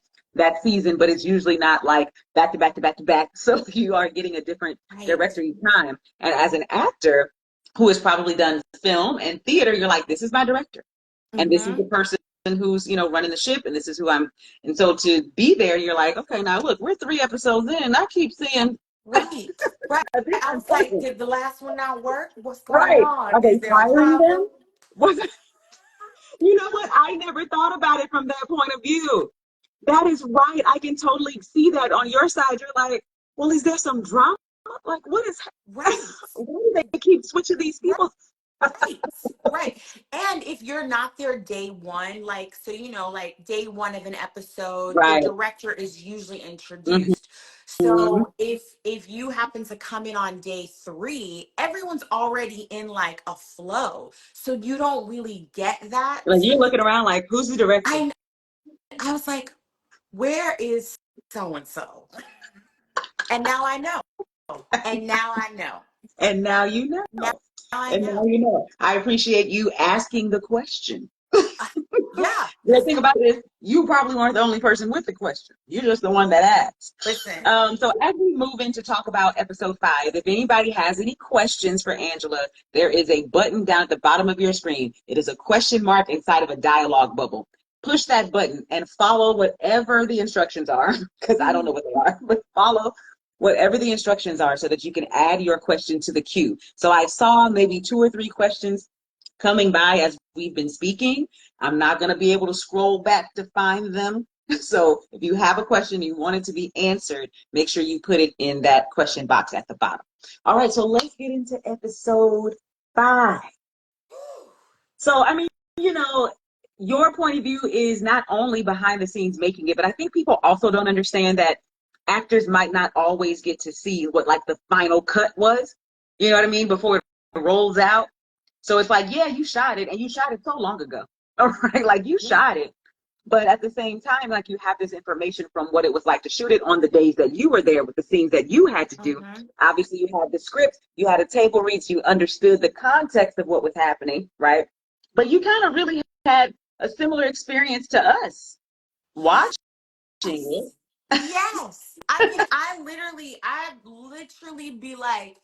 season, but it's usually not like back to back to back to back. So you are getting a different Right. director each time. And as an actor who has probably done film and theater, you're like, this is my director, and this is the Mm-hmm. person who's running the ship, and this is who I'm. And so to be there, you're like, okay, now look, we're 3 episodes in and I keep seeing Right. Right. a I different was like, person. did the last one not work? What's going Right, on? are Is they there a firing them? problem? Was You know what, I never thought about it from that point of view. That is right, I can totally see that on your side. You're like, well, is there some drama? Like, what is Right. why do they keep switching these people? Right, right. And if you're not there day one, like, so, like day one of an episode, the Right. director is usually Hmm. introduced. So if you happen to come in on day three, everyone's already in like a flow. So you don't really get that. Like, you're looking around like, who's the director? I I was like, where is so and so? And now I know. And now I know. And now you know. Now I And now know. you know. I appreciate you asking the question. Uh, yeah, The thing listen, about it is, you probably weren't the only person with the question. You're just the one that asked. listen. So as we move in to talk about episode 5, if anybody has any questions for Angela, there is a button down at the bottom of your screen. It is a question mark inside of a dialogue bubble. Push that button and follow whatever the instructions are, because I don't know what they are, but follow whatever the instructions are so that you can add your question to the queue. So I saw maybe 2 or 3 questions coming by as we've been speaking. I'm not going to be able to scroll back to find them. So if you have a question you want it to be answered, make sure you put it in that question box at the bottom. All right, so let's get into episode 5. So, I mean, you know, your point of view is not only behind the scenes making it, but I think people also don't understand that actors might not always get to see what like the final cut was. You know what I mean? Before it rolls out. So it's like, yeah, you shot it and you shot it so long ago. All right, like you Yeah. shot it. But at the same time, like you have this information from what it was like to shoot it on the days that you were there with the scenes that you had to do. Mm-hmm. Obviously, you had the script, you had a table read, so you understood the context of what was happening, right? But you kind of really had a similar experience to us watching it. Yes. Yes. I literally be like,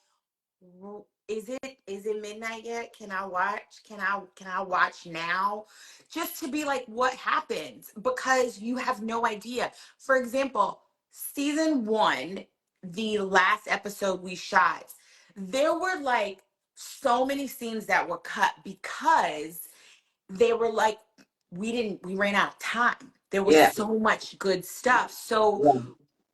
is it midnight yet? Can I watch? Can I watch now? Just to be like, what happens? Because you have no idea. For example, season one, the last episode we shot, there were like so many scenes that were cut because they were like, we ran out of time. There was Yeah, so much good stuff. So yeah,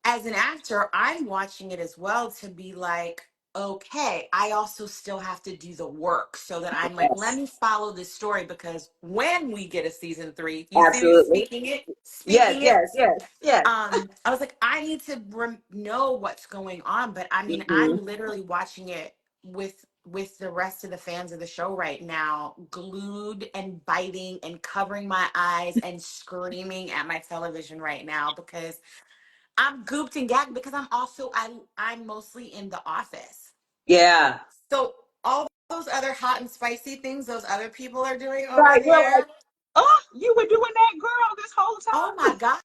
as an actor, I'm watching it as well to be like, okay, I also still have to do the work so that I'm like, let yes, me follow this story, because when we get a season three, you see me absolutely. speaking it, Yes, speaking it. yes, yes, yes. I was like, I need to know what's going on. But I mean, Hmm. I'm literally watching it with the rest of the fans of the show right now, glued and biting and covering my eyes and screaming at my television right now, because I'm gooped and gagged, because I'm mostly in the office. Yeah. So all those other hot and spicy things those other people are doing over Right. You're like, there. Oh, you were doing that, girl, this whole Oh my gosh.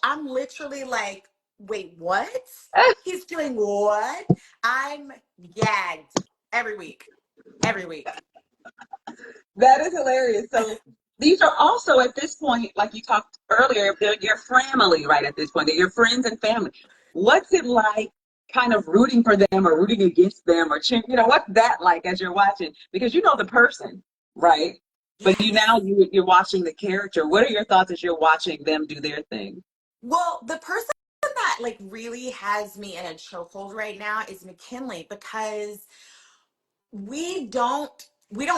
I'm literally like, wait, what? time. He's doing what? I'm gagged every week. Every week. That is hilarious. So these are also at this point, like you talked earlier, they're your family, right? At this point, they're your friends and family. What's it like kind of rooting for them or rooting against them or cheering? You know, what's that like as you're watching? Because you know the person, right? But Yes. you're watching the character. What are your thoughts as you're watching them do their thing? Well, the person that like really has me in a chokehold right now is McKinley, because we don't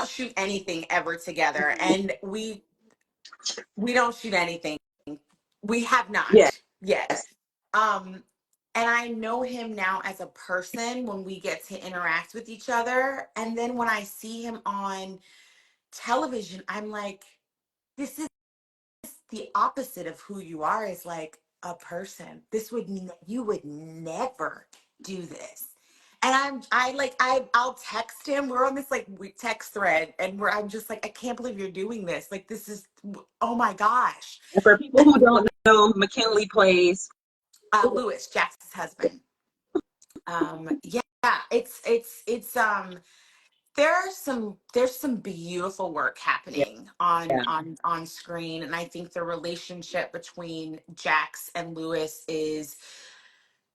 shoot anything ever together, and we don't shoot anything. We have not Yes. yet. Um, and I know him now as a person when we get to interact with each other. And then when I see him on television, I'm like, this is the opposite of who you are, is like a person. You would never do this. And I'll text him. We're on this like text thread, and I'm just like, I can't believe you're doing this. Like, this is, oh my gosh. And for people who don't know, McKinley plays. Lewis, Jackson's husband. Yeah, it's there's some beautiful work Yeah. happening on screen, and I think the relationship between Jax and Lewis is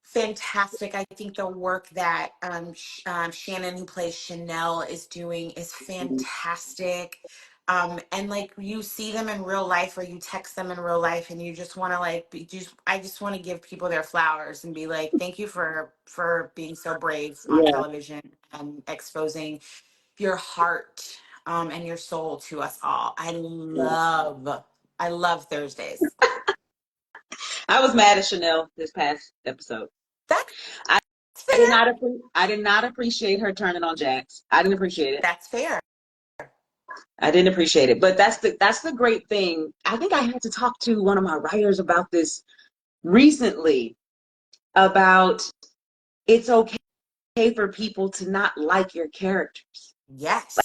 fantastic. I think the work that Shannan, who plays Chanel, is doing is fantastic. And like, you see them in real life, or you text them in real life, and you just want to like I just want to give people their flowers and be like, thank you for being so brave on Yeah. television and exposing your heart and your soul to us all. Yeah. I love Thursdays. I was mad at Chanel this past episode. That's I, fair. I did not appreciate her turning on Jax. I didn't appreciate it. That's fair. I didn't appreciate it. But that's the great thing. I think I had to talk to one of my writers about this recently, about it's okay for people to not like your characters. Yes.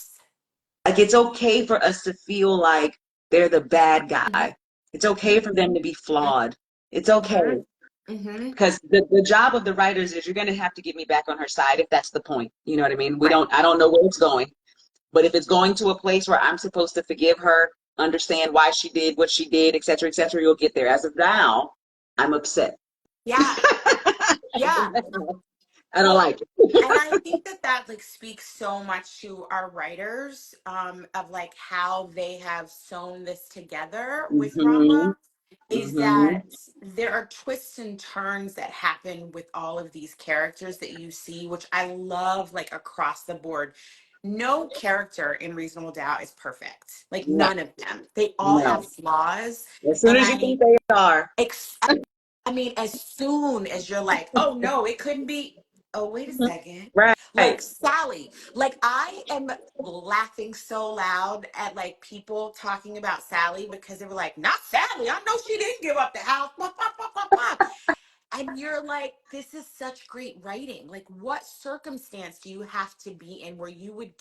Like it's okay for us to feel like they're the bad Mhm. guy. It's okay for them to be flawed. It's okay. Mhm. Mhm. Because the job of the writers is you're going to have to get me back on her side if that's the point. You know what I mean? Right. I don't know where it's going, but if it's going to a place where I'm supposed to forgive her, understand why she did what she did, et cetera, you'll get there. As of now, I'm upset. Yeah. Yeah. I don't Well, like it. and I think that like speaks so much to our writers, of like how they have sewn this together with Hmm. Rama, is Hmm. that there are twists and turns that happen with all of these characters that you see, which I love, like across the board. No character in Reasonable Doubt is perfect. Like, No, none of them. They all have no. flaws. As soon And as you think they are, ex- I mean, as soon as you're like, oh no, it couldn't be. Oh, wait a second. Like right. Sally. Like, I am laughing so loud at like people talking about Sally, because they were like, not Sally. I know she didn't give up the house. Blah, blah, blah, blah, blah. And you're like, this is such great writing. Like, what circumstance do you have to be in where you would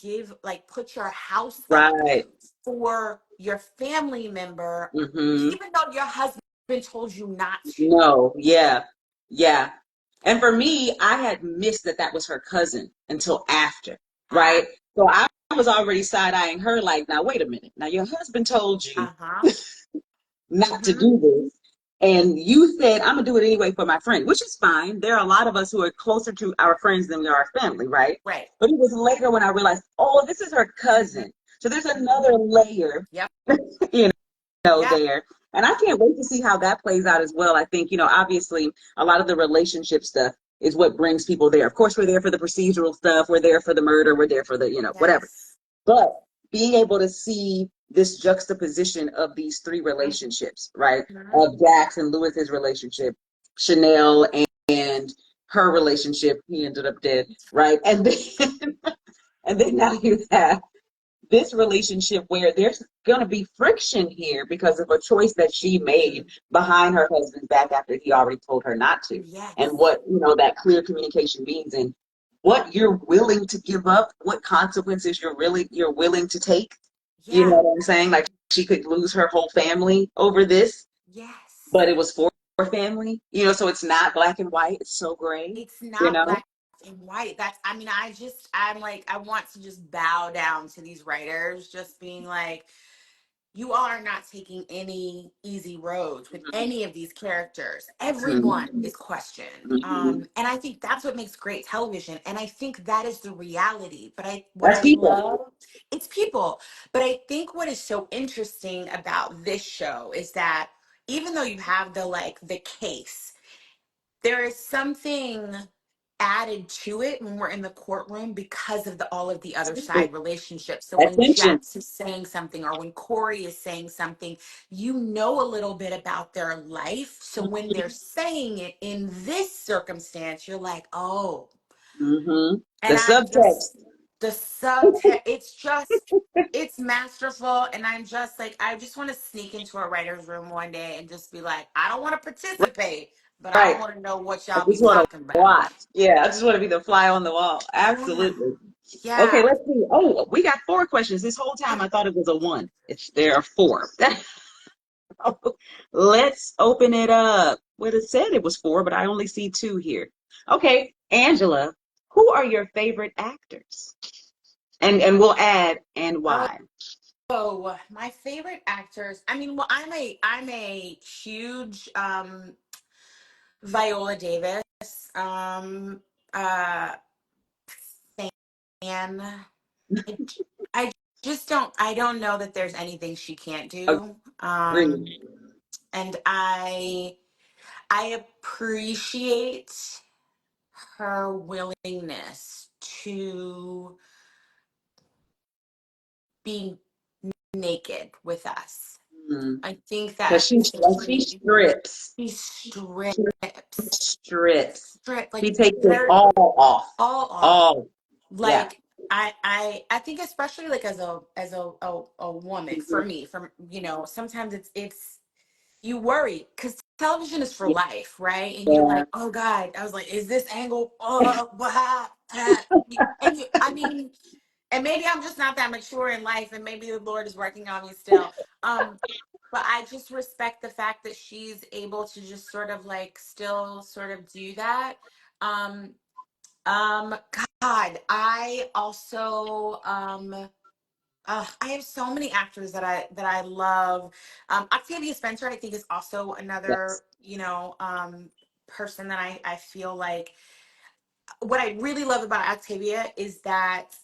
put your house up Right. for your family member, Hmm. even though your husband told you not to? No, yeah, yeah. And for me, I had missed that was her cousin until after, right? Ah, So I was already side-eyeing her like, now wait a minute. Now your husband told you uh-huh. not to Mm-hmm. do this. And you said, I'm gonna do it anyway for my friend, which is fine. There are a lot of us who are closer to our friends than we are our family, right? Right. But it was later when I realized, oh, this is her Mm-hmm. cousin. So there's another layer, Yep. you Yeah. there. And I can't wait to see how that plays out as well. I think, obviously a lot of the relationship stuff is what brings people there. Of course, we're there for the procedural stuff. We're there for the murder. We're there for the, whatever. Yes. But being able to see this juxtaposition of these three relationships, right? Mm-hmm. Of Dax and Lewis's relationship, Chanel and her relationship, he ended up dead, right? And then, and then now you have this relationship where there's going to be friction here because of a choice that she made behind her husband's back after he already told her not to. And Yes. what, that clear communication means, and what you're willing to give up, what consequences you're willing to take. You know Yeah. what I'm saying? Like she could lose her whole family over this, Yes. but it was for family, so it's not black and white. It's so gray, It's you not know? black and white. I mean, I'm like, I want to just bow down to these writers, just being like, you are not taking any easy roads with any of these characters. Everyone Mhm. is questioned. Mhm. And I think that's what makes great television. And I think that is the reality. But what That's I people. love, it's people. But I think what is so interesting about this show is that even though you have the case, there is something added to it when we're in the courtroom because of all of the other side relationships. So when Attention. Jax is saying something or when Corey is saying something, you know a little bit about their life. So when they're saying it in this circumstance, you're like, oh. Mm-hmm. The And I'm just subtext. the subtext. It's masterful. And I'm just like, I just want to sneak into a writer's room one day and just be like, I don't want to participate, but I Right. want to know what I y'all be just want to talking about. watch. Yeah, I just want to be the fly on the wall. Yeah. Absolutely. Okay, Yeah. let's see. Oh, we got 4 questions. This whole time I thought it was a one. There are 4. Let's open it up. Well, it said it was 4, but I only see 2 here. Okay, Angela, who are your favorite actors? And we'll add and Oh, why. my favorite actors. I mean, well, I'm a huge Viola Davis uh fan. I, I just I don't know that there's anything she can't do. Agreed. And I appreciate her willingness to be naked with us. I think Because that she strips. she She strips, strips. like She takes it there all off. all off. All. Yeah. Like I think especially like as a woman, for Mhm. me, sometimes it's you worry because television is for life, right? And you're Yeah. like, oh God, I was like, is this angle? And I mean, and maybe I'm just not that mature in life, and maybe the Lord is working on me still. Um, but I just respect the fact that she's able to just sort of like still sort of do that. Um, God, I also I have so many actors that I love. Octavia Spencer, I think, is also Yes. another, person that I feel like what I really love about Octavia is that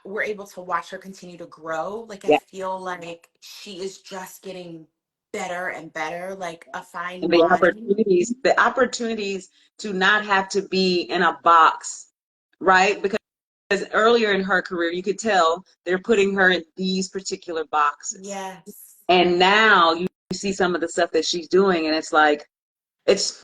we're able to watch her continue to grow. Like I Yeah. feel like she is just getting better and better, like a fine And wine. the opportunities to not have to be in a box, right? Because earlier in her career, you could tell they're putting her in these particular boxes. Yes. And now you see some of the stuff that she's doing, and it's like, it's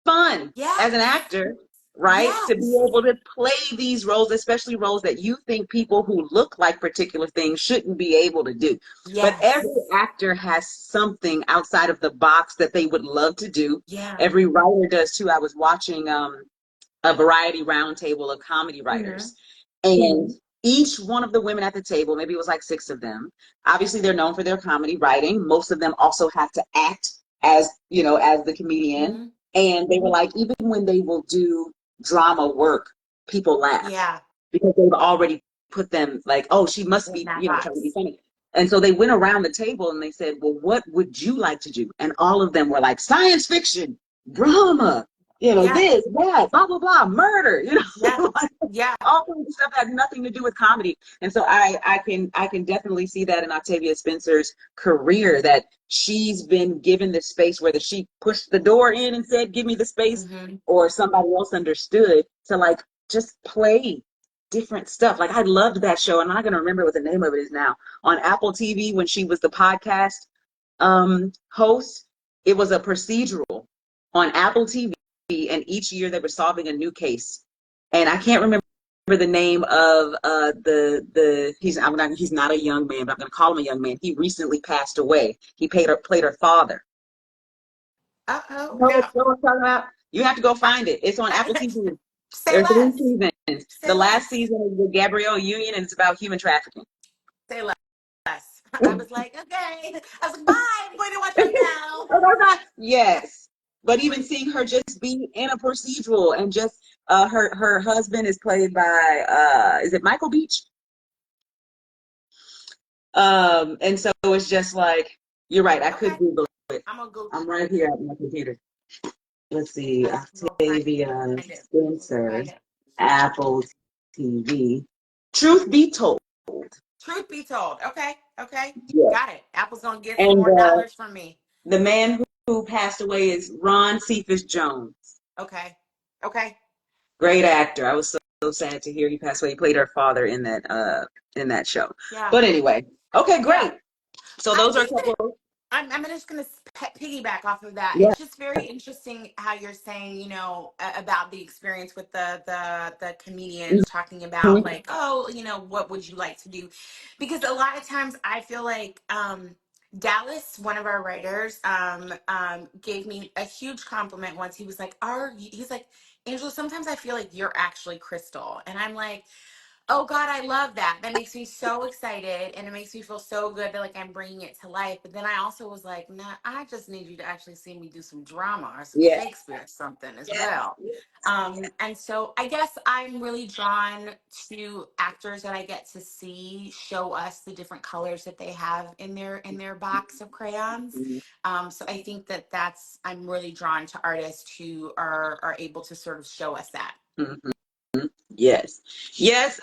fun as an Yes. actor, right? To be Yes. able to play these roles, especially roles that you think people who look like particular things shouldn't be able to do. But every Yes. actor has something outside of the box that they would love to do. Yeah. Every writer does too. I was watching a variety roundtable of comedy Hmm. writers, and each one of the women at the table, maybe it was like 6 of them, obviously they're known for their comedy writing. Most of them also have to act as the comedian. Hmm. And they were like, even when they will do drama work, people laugh Yeah. because they've already put them like, oh, she must In be, that trying to be box. funny. And so they went around the table and they said, well, what would you like to do? And all of them were like, science fiction, drama, Yeah. this, that, blah, blah, blah, murder, Yeah. like, Yeah. all kinds of stuff that had nothing to do with comedy. And so I can definitely see that in Octavia Spencer's career, that she's been given the space, whether she pushed the door in and said, give me the space, Hmm. or somebody else understood to like just play different stuff. Like I loved that show. I'm not going to remember what the name of it is now. On Apple TV, when she was the podcast host, it was a procedural on Apple TV, and each year they were solving a new case. And I can't remember the name of he's not a young man, but I'm going to call him a young man. He recently passed away. He played her father. You Uh-oh. know No. what I'm talking about? You have to go I, find it. It's on Apple TV. say There are 3 less. seasons. Say The last less. season is with Gabrielle Union, and it's about human trafficking. Say less. I was like, okay. I was like, bye. I'm going to watch right now. Oh my God. Yes. But even seeing her just be in a procedural and just her husband is played by is it Michael Beach? And so it's just like, you're right, I could Okay. Google it. I'm gonna go. I'm right here at my computer. Let's see, I'm gonna find Octavia it. Spencer, Find it. Apple TV. Truth be told. Truth be told. Okay. Okay. Yeah. Got it. Apple's gonna get some And more dollars from me. the man who passed away is Ron Cephas Jones. Okay. Okay. Great actor. I was so sad to hear he passed away. He played her father in that show. Yeah. But anyway, okay, Yeah. great. So I those are a think that couple. I'm just going to piggyback off of that. Yeah. It's just very interesting how you're saying, about the experience with the comedians talking about Mhm. like, oh, what would you like to do? Because a lot of times I feel like Dallas, one of our writers, gave me a huge compliment once. He was like, he's like, Angela, sometimes I feel like you're actually Crystal. And I'm like, oh God, I love that. That makes me so excited, and it makes me feel so good that like I'm bringing it to life. But then I also was like, nah, I just need you to actually see me do some drama or some Yeah. Shakespeare or something as Yeah. well. And so I guess I'm really drawn to actors that I get to see show us the different colors that they have in their box of crayons. So I think I'm really drawn to artists who are able to sort of show us that. Mhm. Yes. Yes.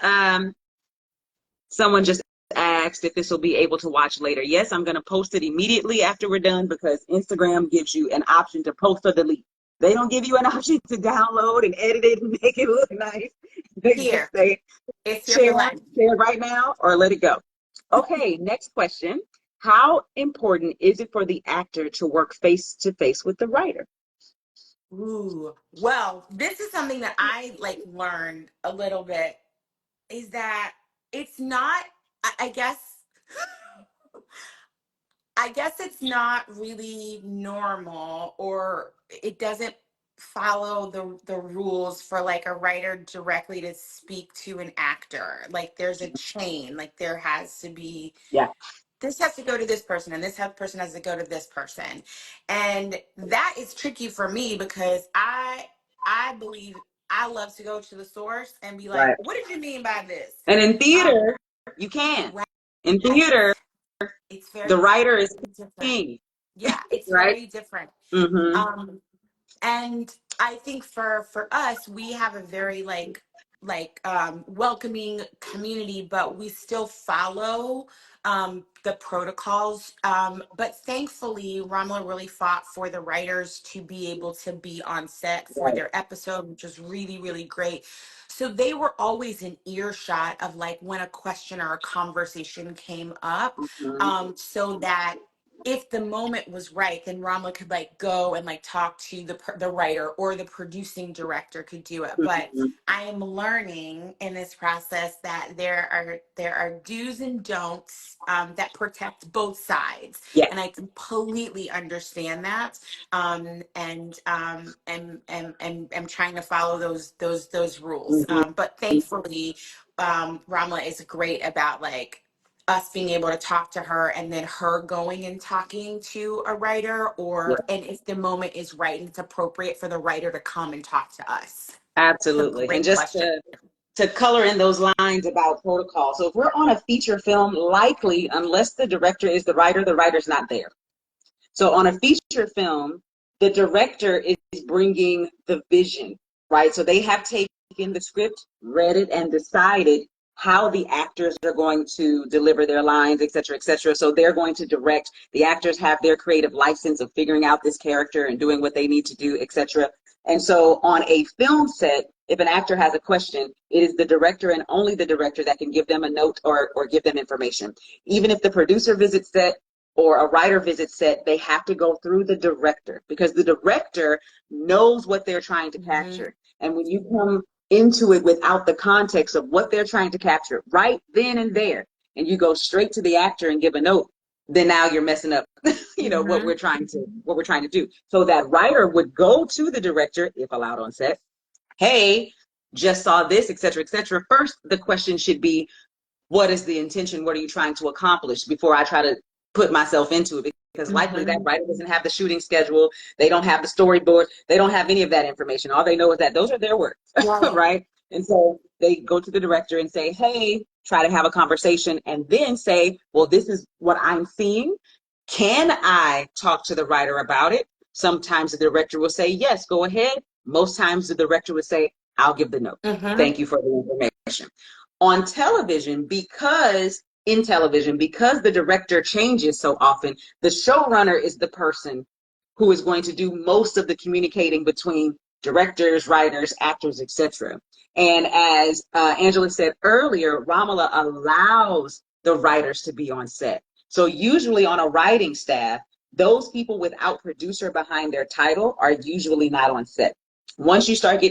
Someone just asked if this will be able to watch later. Yes, I'm going to post it immediately after we're done because Instagram gives you an option to post or delete. They don't give you an option to download and edit it and make it look nice. They just Here, say it's here for share, life. share right now or let it go. Okay, next question. How important is it for the actor to work face to face with the writer? Ooh, well, this is something that I like learned a little bit is that it's not, I guess, I guess it's not really normal or it doesn't follow the rules for like a writer directly to speak to an actor. Like there's a chain, like there has to be Yeah. this has to go to this person and this person has to go to this person, and that is tricky for me because I believe I love to go to the source and be like, Right. what did you mean by this? And in um theater, you can. right, In theater, it's the very writer is different. king, Yeah, it's right? very different. Mm-hmm. um and I think for us we have a very welcoming community, but we still follow the protocols, but thankfully Ramla really fought for the writers to be able to be on set for Right. their episode, which was really really great. So they were always in earshot of like when a question or a conversation came up, Mm-hmm. so that if the moment was right, then Ramla could like go and like talk to the writer, or the producing director could do it. But Mm-hmm. I am learning in this process that there are do's and don'ts that protect both sides, Yeah. and I completely understand that. And I'm trying to follow those rules. Mm-hmm. But thankfully, Ramla is great about like us being able to talk to her and then her going and talking to a writer, Yeah. and if the moment is right and it's appropriate for the writer to come and talk to us. It's a Absolutely. And great just question. to color in those lines about protocol. So if we're on a feature film, likely, unless the director is the writer's not there. So on a feature film, the director is bringing the vision, right? So they have taken the script, read it, and decided how the actors are going to deliver their lines, et cetera, et cetera. So they're going to direct. The actors have their creative license of figuring out this character and doing what they need to do, et cetera. And so on a film set, if an actor has a question, it is the director and only the director that can give them a note or give them information. Even if the producer visits set, or a writer visits set, they have to go through the director because the director knows what they're trying to Mm-hmm. capture. And when you come into it without the context of what they're trying to capture right then and there, and you go straight to the actor and give a note, then now you're messing up, what Mm-hmm. we're trying to do. So that writer would go to the director, if allowed on set, hey, just saw this, et cetera, et cetera. First, the question should be, what is the intention? What are you trying to accomplish before I try to put myself into it? Because likely that writer doesn't have the shooting schedule. They don't have the storyboard. They don't have any of that information. All they know is that those are their words, Right. right? And so they go to the director and say, hey, try to have a conversation, and then say, well, this is what I'm seeing. Can I talk to the writer about it? Sometimes the director will say, yes, go ahead. Most times the director would say, I'll give the note. Thank you for the information. On television, because the director changes so often, the showrunner is the person who is going to do most of the communicating between directors, writers, actors, etc. And as Angela said earlier, Ramala allows the writers to be on set. So usually on a writing staff, those people without producer behind their title are usually not on set. Once you start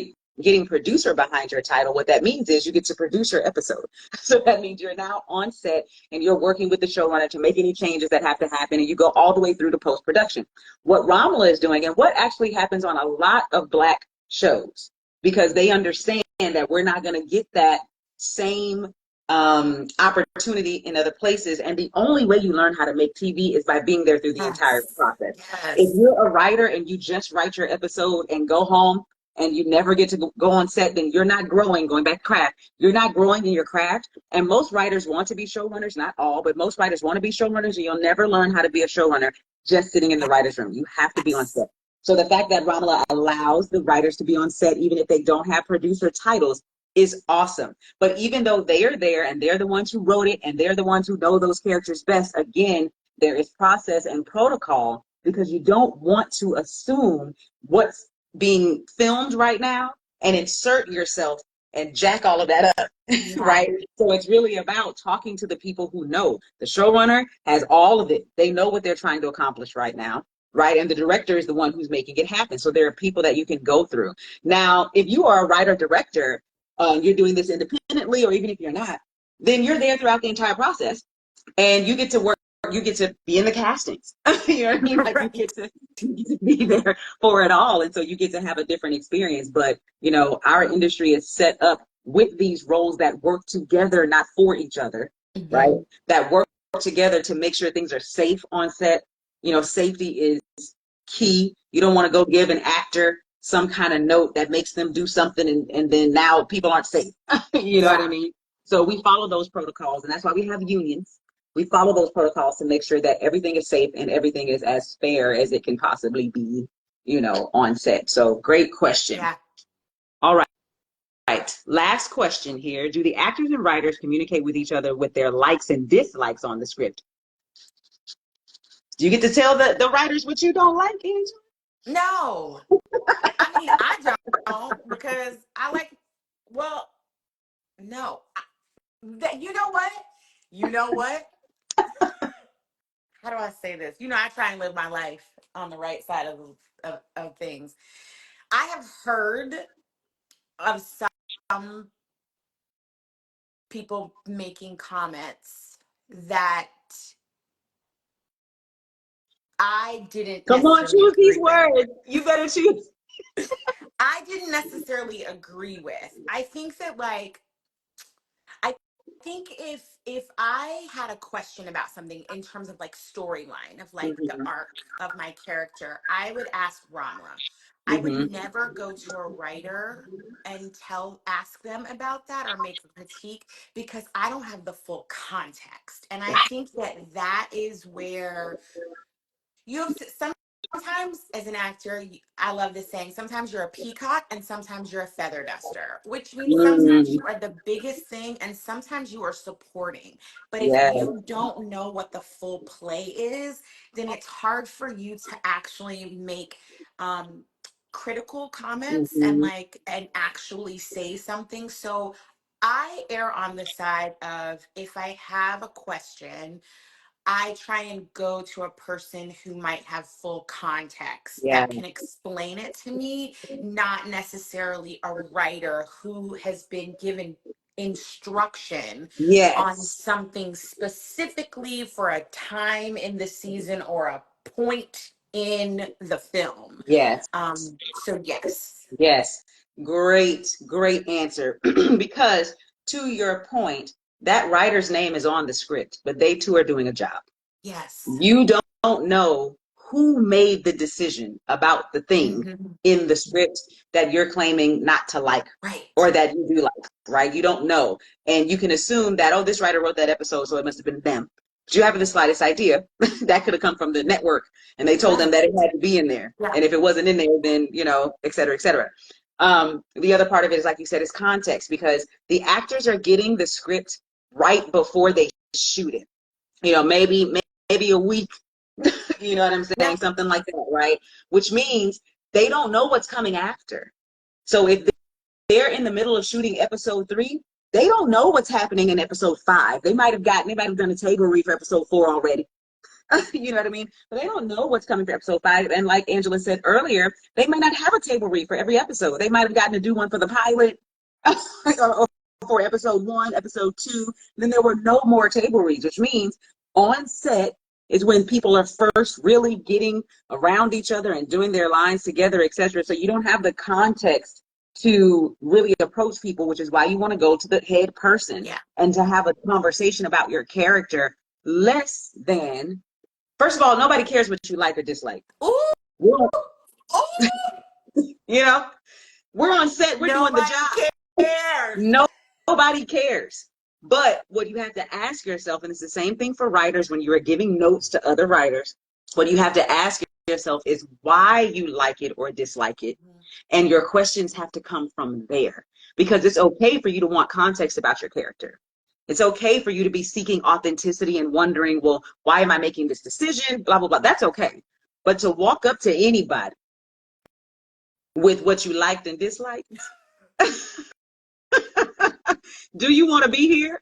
getting producer behind your title, what that means is you get to produce your episode. So that means you're now on set and you're working with the showrunner to make any changes that have to happen, and you go all the way through to post-production. What Ramala is doing, and what actually happens on a lot of Black shows, because they understand that we're not going to get that same opportunity in other places. And the only way you learn how to make TV is by being there through the entire Yes. process. If Yes. you're a writer and you just write your episode and go home and you never get to go on set, then you're not growing. Going back to craft, you're not growing in your craft. And most writers want to be showrunners, not all, but most writers want to be showrunners, and you'll never learn how to be a showrunner just sitting in the writer's room. You have to be on Yes. set. So the fact that Ramala allows the writers to be on set, even if they don't have producer titles, is awesome. But even though they are there and they're the ones who wrote it and they're the ones who know those characters best, again, there is process and protocol, because you don't want to assume what's being filmed right now and insert yourself and jack all of that up, Yeah. right? So it's really about talking to the people who know. The showrunner has all of it. They know what they're trying to accomplish right now, right? And the director is the one who's making it happen. So there are people that you can go through. Now, if you are a writer director, you're doing this independently, or even if you're not, then you're there throughout the entire process, and you get to work. You get to be in the castings. You know what I mean? Like Right. you get to be there for it all, and so you get to have a different experience. But our industry is set up with these roles that work together, not for each other, right? That work together to make sure things are safe on set. Safety is key. You don't want to go give an actor some kind of note that makes them do something, and then now people aren't safe. You know what I Yeah. mean? So we follow those protocols, and that's why we have unions. We follow those protocols to make sure that everything is safe and everything is as fair as it can possibly be, on set. So great question. Yeah. All right. Right. Last question here. Do the actors and writers communicate with each other with their likes and dislikes on the script? Do you get to tell the writers what you don't like, Angela? No. I mean, I don't, because I like, well, no. You know what? You know what? How do I say this? I try and live my life on the right side of things. I have heard of some people making comments that I didn't Come on, necessarily choose these agree with. words. You better choose. I didn't necessarily agree with. I think that, like, I think if I had a question about something in terms of like storyline of like the Mm-hmm. arc of my character, I would ask Ramla. I would Mm-hmm. never go to a writer and ask them about that or make a critique, because I don't have the full context. And I think that is where you have sometimes as an actor, I love this saying, sometimes you're a peacock and sometimes you're a feather duster, which means sometimes Mm, you are the biggest thing and sometimes you are supporting. But if yeah. you don't know what the full play is, then it's hard for you to actually make um critical comments and Mm-hmm. actually say something. So I err on the side of, if I have a question, I try and go to a person who might have full context Yeah. that can explain it to me, not necessarily a writer who has been given instruction on Yes. something specifically for a time in the season or a point in the film. Yes. So yes. Yes. Great, great answer. Because to your point, that writer's name is on the script, but they too are doing a job. Yes. You don't know who made the decision about the thing in the script that you're claiming not to like, right, or that you do like, right? You don't know. And you can assume that, oh, this writer wrote that episode, so it must have been them. But you haven't the slightest idea. That could have come from the network, and they told them that it had to be in there. Yeah. And if it wasn't in there, then, you know, et cetera, et cetera. The other part of it is, like you said, is context, because the actors are getting the script right before they shoot it. You know, maybe a week, you know what I'm saying? Yeah. Something like that, right? Which means they don't know what's coming after. So if they're in the middle of shooting episode 3, they don't know what's happening in episode 5. They might have done a table read for episode 4 already. You know what I mean? But they don't know what's coming for episode 5. And like Angela said earlier, they may not have a table read for every episode. They might have gotten to do one for the pilot or for episode 1, episode 2. Then there were no more table reads, which means on set is when people are first really getting around each other and doing their lines together, etc. So you don't have the context to really approach people, which is why you want to go to the head person and to have a conversation about your character, less than, first of all, nobody cares what you like or dislike. Ooh. Ooh. You know, we're on set, we're doing the job. Cares. Nobody cares. But what you have to ask yourself, and it's the same thing for writers when you are giving notes to other writers, what you have to ask yourself is why you like it or dislike it. And your questions have to come from there, because it's okay for you to want context about your character. It's okay for you to be seeking authenticity and wondering, well, why am I making this decision? Blah, blah, blah. That's okay. But to walk up to anybody with what you liked and disliked, do you want to be here?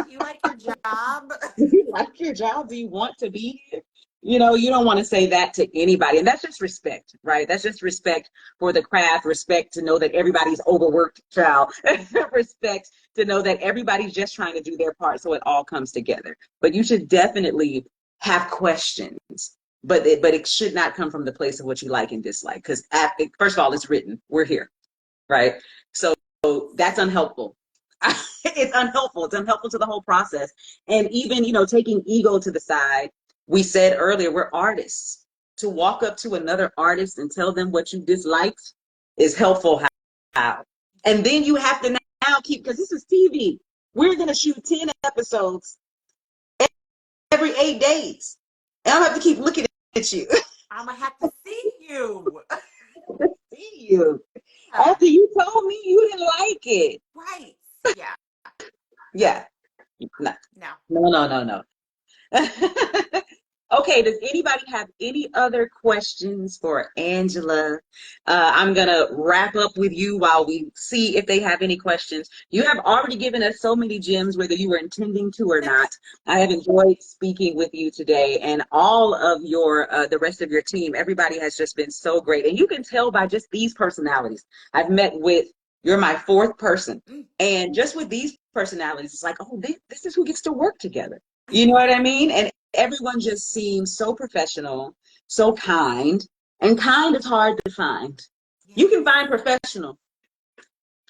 You like your job? Do you like your job? Do you want to be here? You know, you don't want to say that to anybody. And that's just respect, right? That's just respect for the craft, respect to know that everybody's overworked, child. Respect to know that everybody's just trying to do their part so it all comes together. But you should definitely have questions. But it should not come from the place of what you like and dislike. Because first of all, it's written. We're here, right? So that's unhelpful. It's unhelpful. It's unhelpful to the whole process. And even, you know, taking ego to the side, we said earlier, we're artists. To walk up to another artist and tell them what you disliked is helpful. How? And then you have to now keep, because this is TV. We're going to shoot 10 episodes every 8 days. And I'm going to have to keep looking at you. I'm going to have to see you. See you. After you told me you didn't like it. Right. Yeah. Yeah. No. Okay, does anybody have any other questions for Angela? I'm going to wrap up with you while we see if they have any questions. You have already given us so many gems, whether you were intending to or not. I have enjoyed speaking with you today, and all of your, the rest of your team. Everybody has just been so great. And you can tell by just these personalities. I've met with, you're my 4th person. And just with these personalities, it's like, oh, this is who gets to work together. You know what I mean? And everyone just seems so professional, so kind, and kind is hard to find. You can find professional.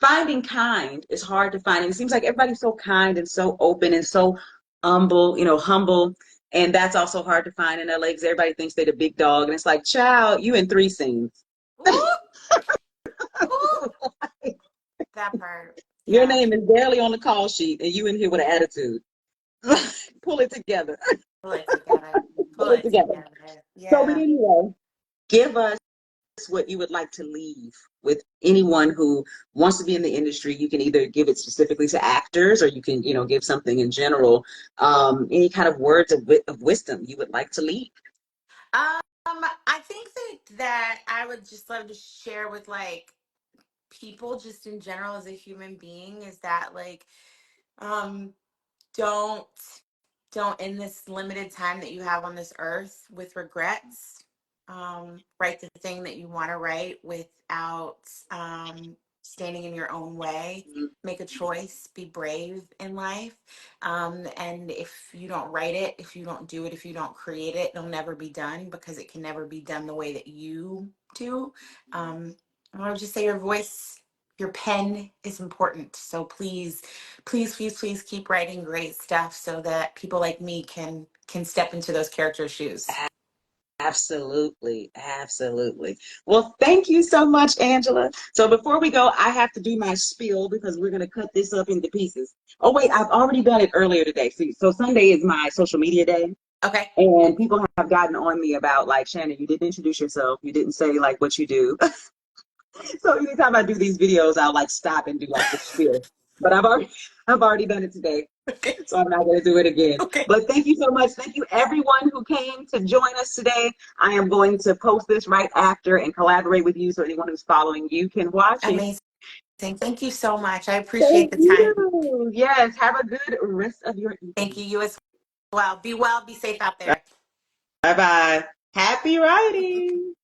Finding kind is hard to find. And it seems like everybody's so kind and so open and so humble, humble. And that's also hard to find in LA because everybody thinks they're the big dog. And it's like, child, you in 3 scenes. That part. Your name is barely on the call sheet and you in here with an attitude. Pull it together. Pull it together. Pull it together. Yeah. So, but anyway, give us what you would like to leave with anyone who wants to be in the industry. You can either give it specifically to actors, or you can, give something in general. Any kind of words of wisdom you would like to leave. I think that I would just love to share with people just in general as a human being is that don't in this limited time that you have on this earth with regrets. Write the thing that you want to write without standing in your own way. Make a choice, be brave in life. And if you don't write it, if you don't do it, if you don't create it, it'll never be done because it can never be done the way that you do. I would just say your voice your pen is important. So please, please, please, please keep writing great stuff so that people like me can step into those characters' shoes. Absolutely. Absolutely. Well, thank you so much, Angela. So before we go, I have to do my spiel because we're going to cut this up into pieces. Oh, wait, I've already done it earlier today. So Sunday is my social media day. Okay. And people have gotten on me about, like, Shannan, you didn't introduce yourself. You didn't say, like, what you do. So anytime I do these videos, I'll, like, stop and do, like, the spiel. But I've already done it today. Okay. So I'm not going to do it again. Okay. But thank you so much. Thank you, everyone who came to join us today. I am going to post this right after and collaborate with you so anyone who's following you can watch it. Amazing. Thank you so much. I appreciate Thank the time. you. Yes, have a good rest of your evening. Thank you. You as well. Be well. Be safe out there. Bye-bye. Happy writing.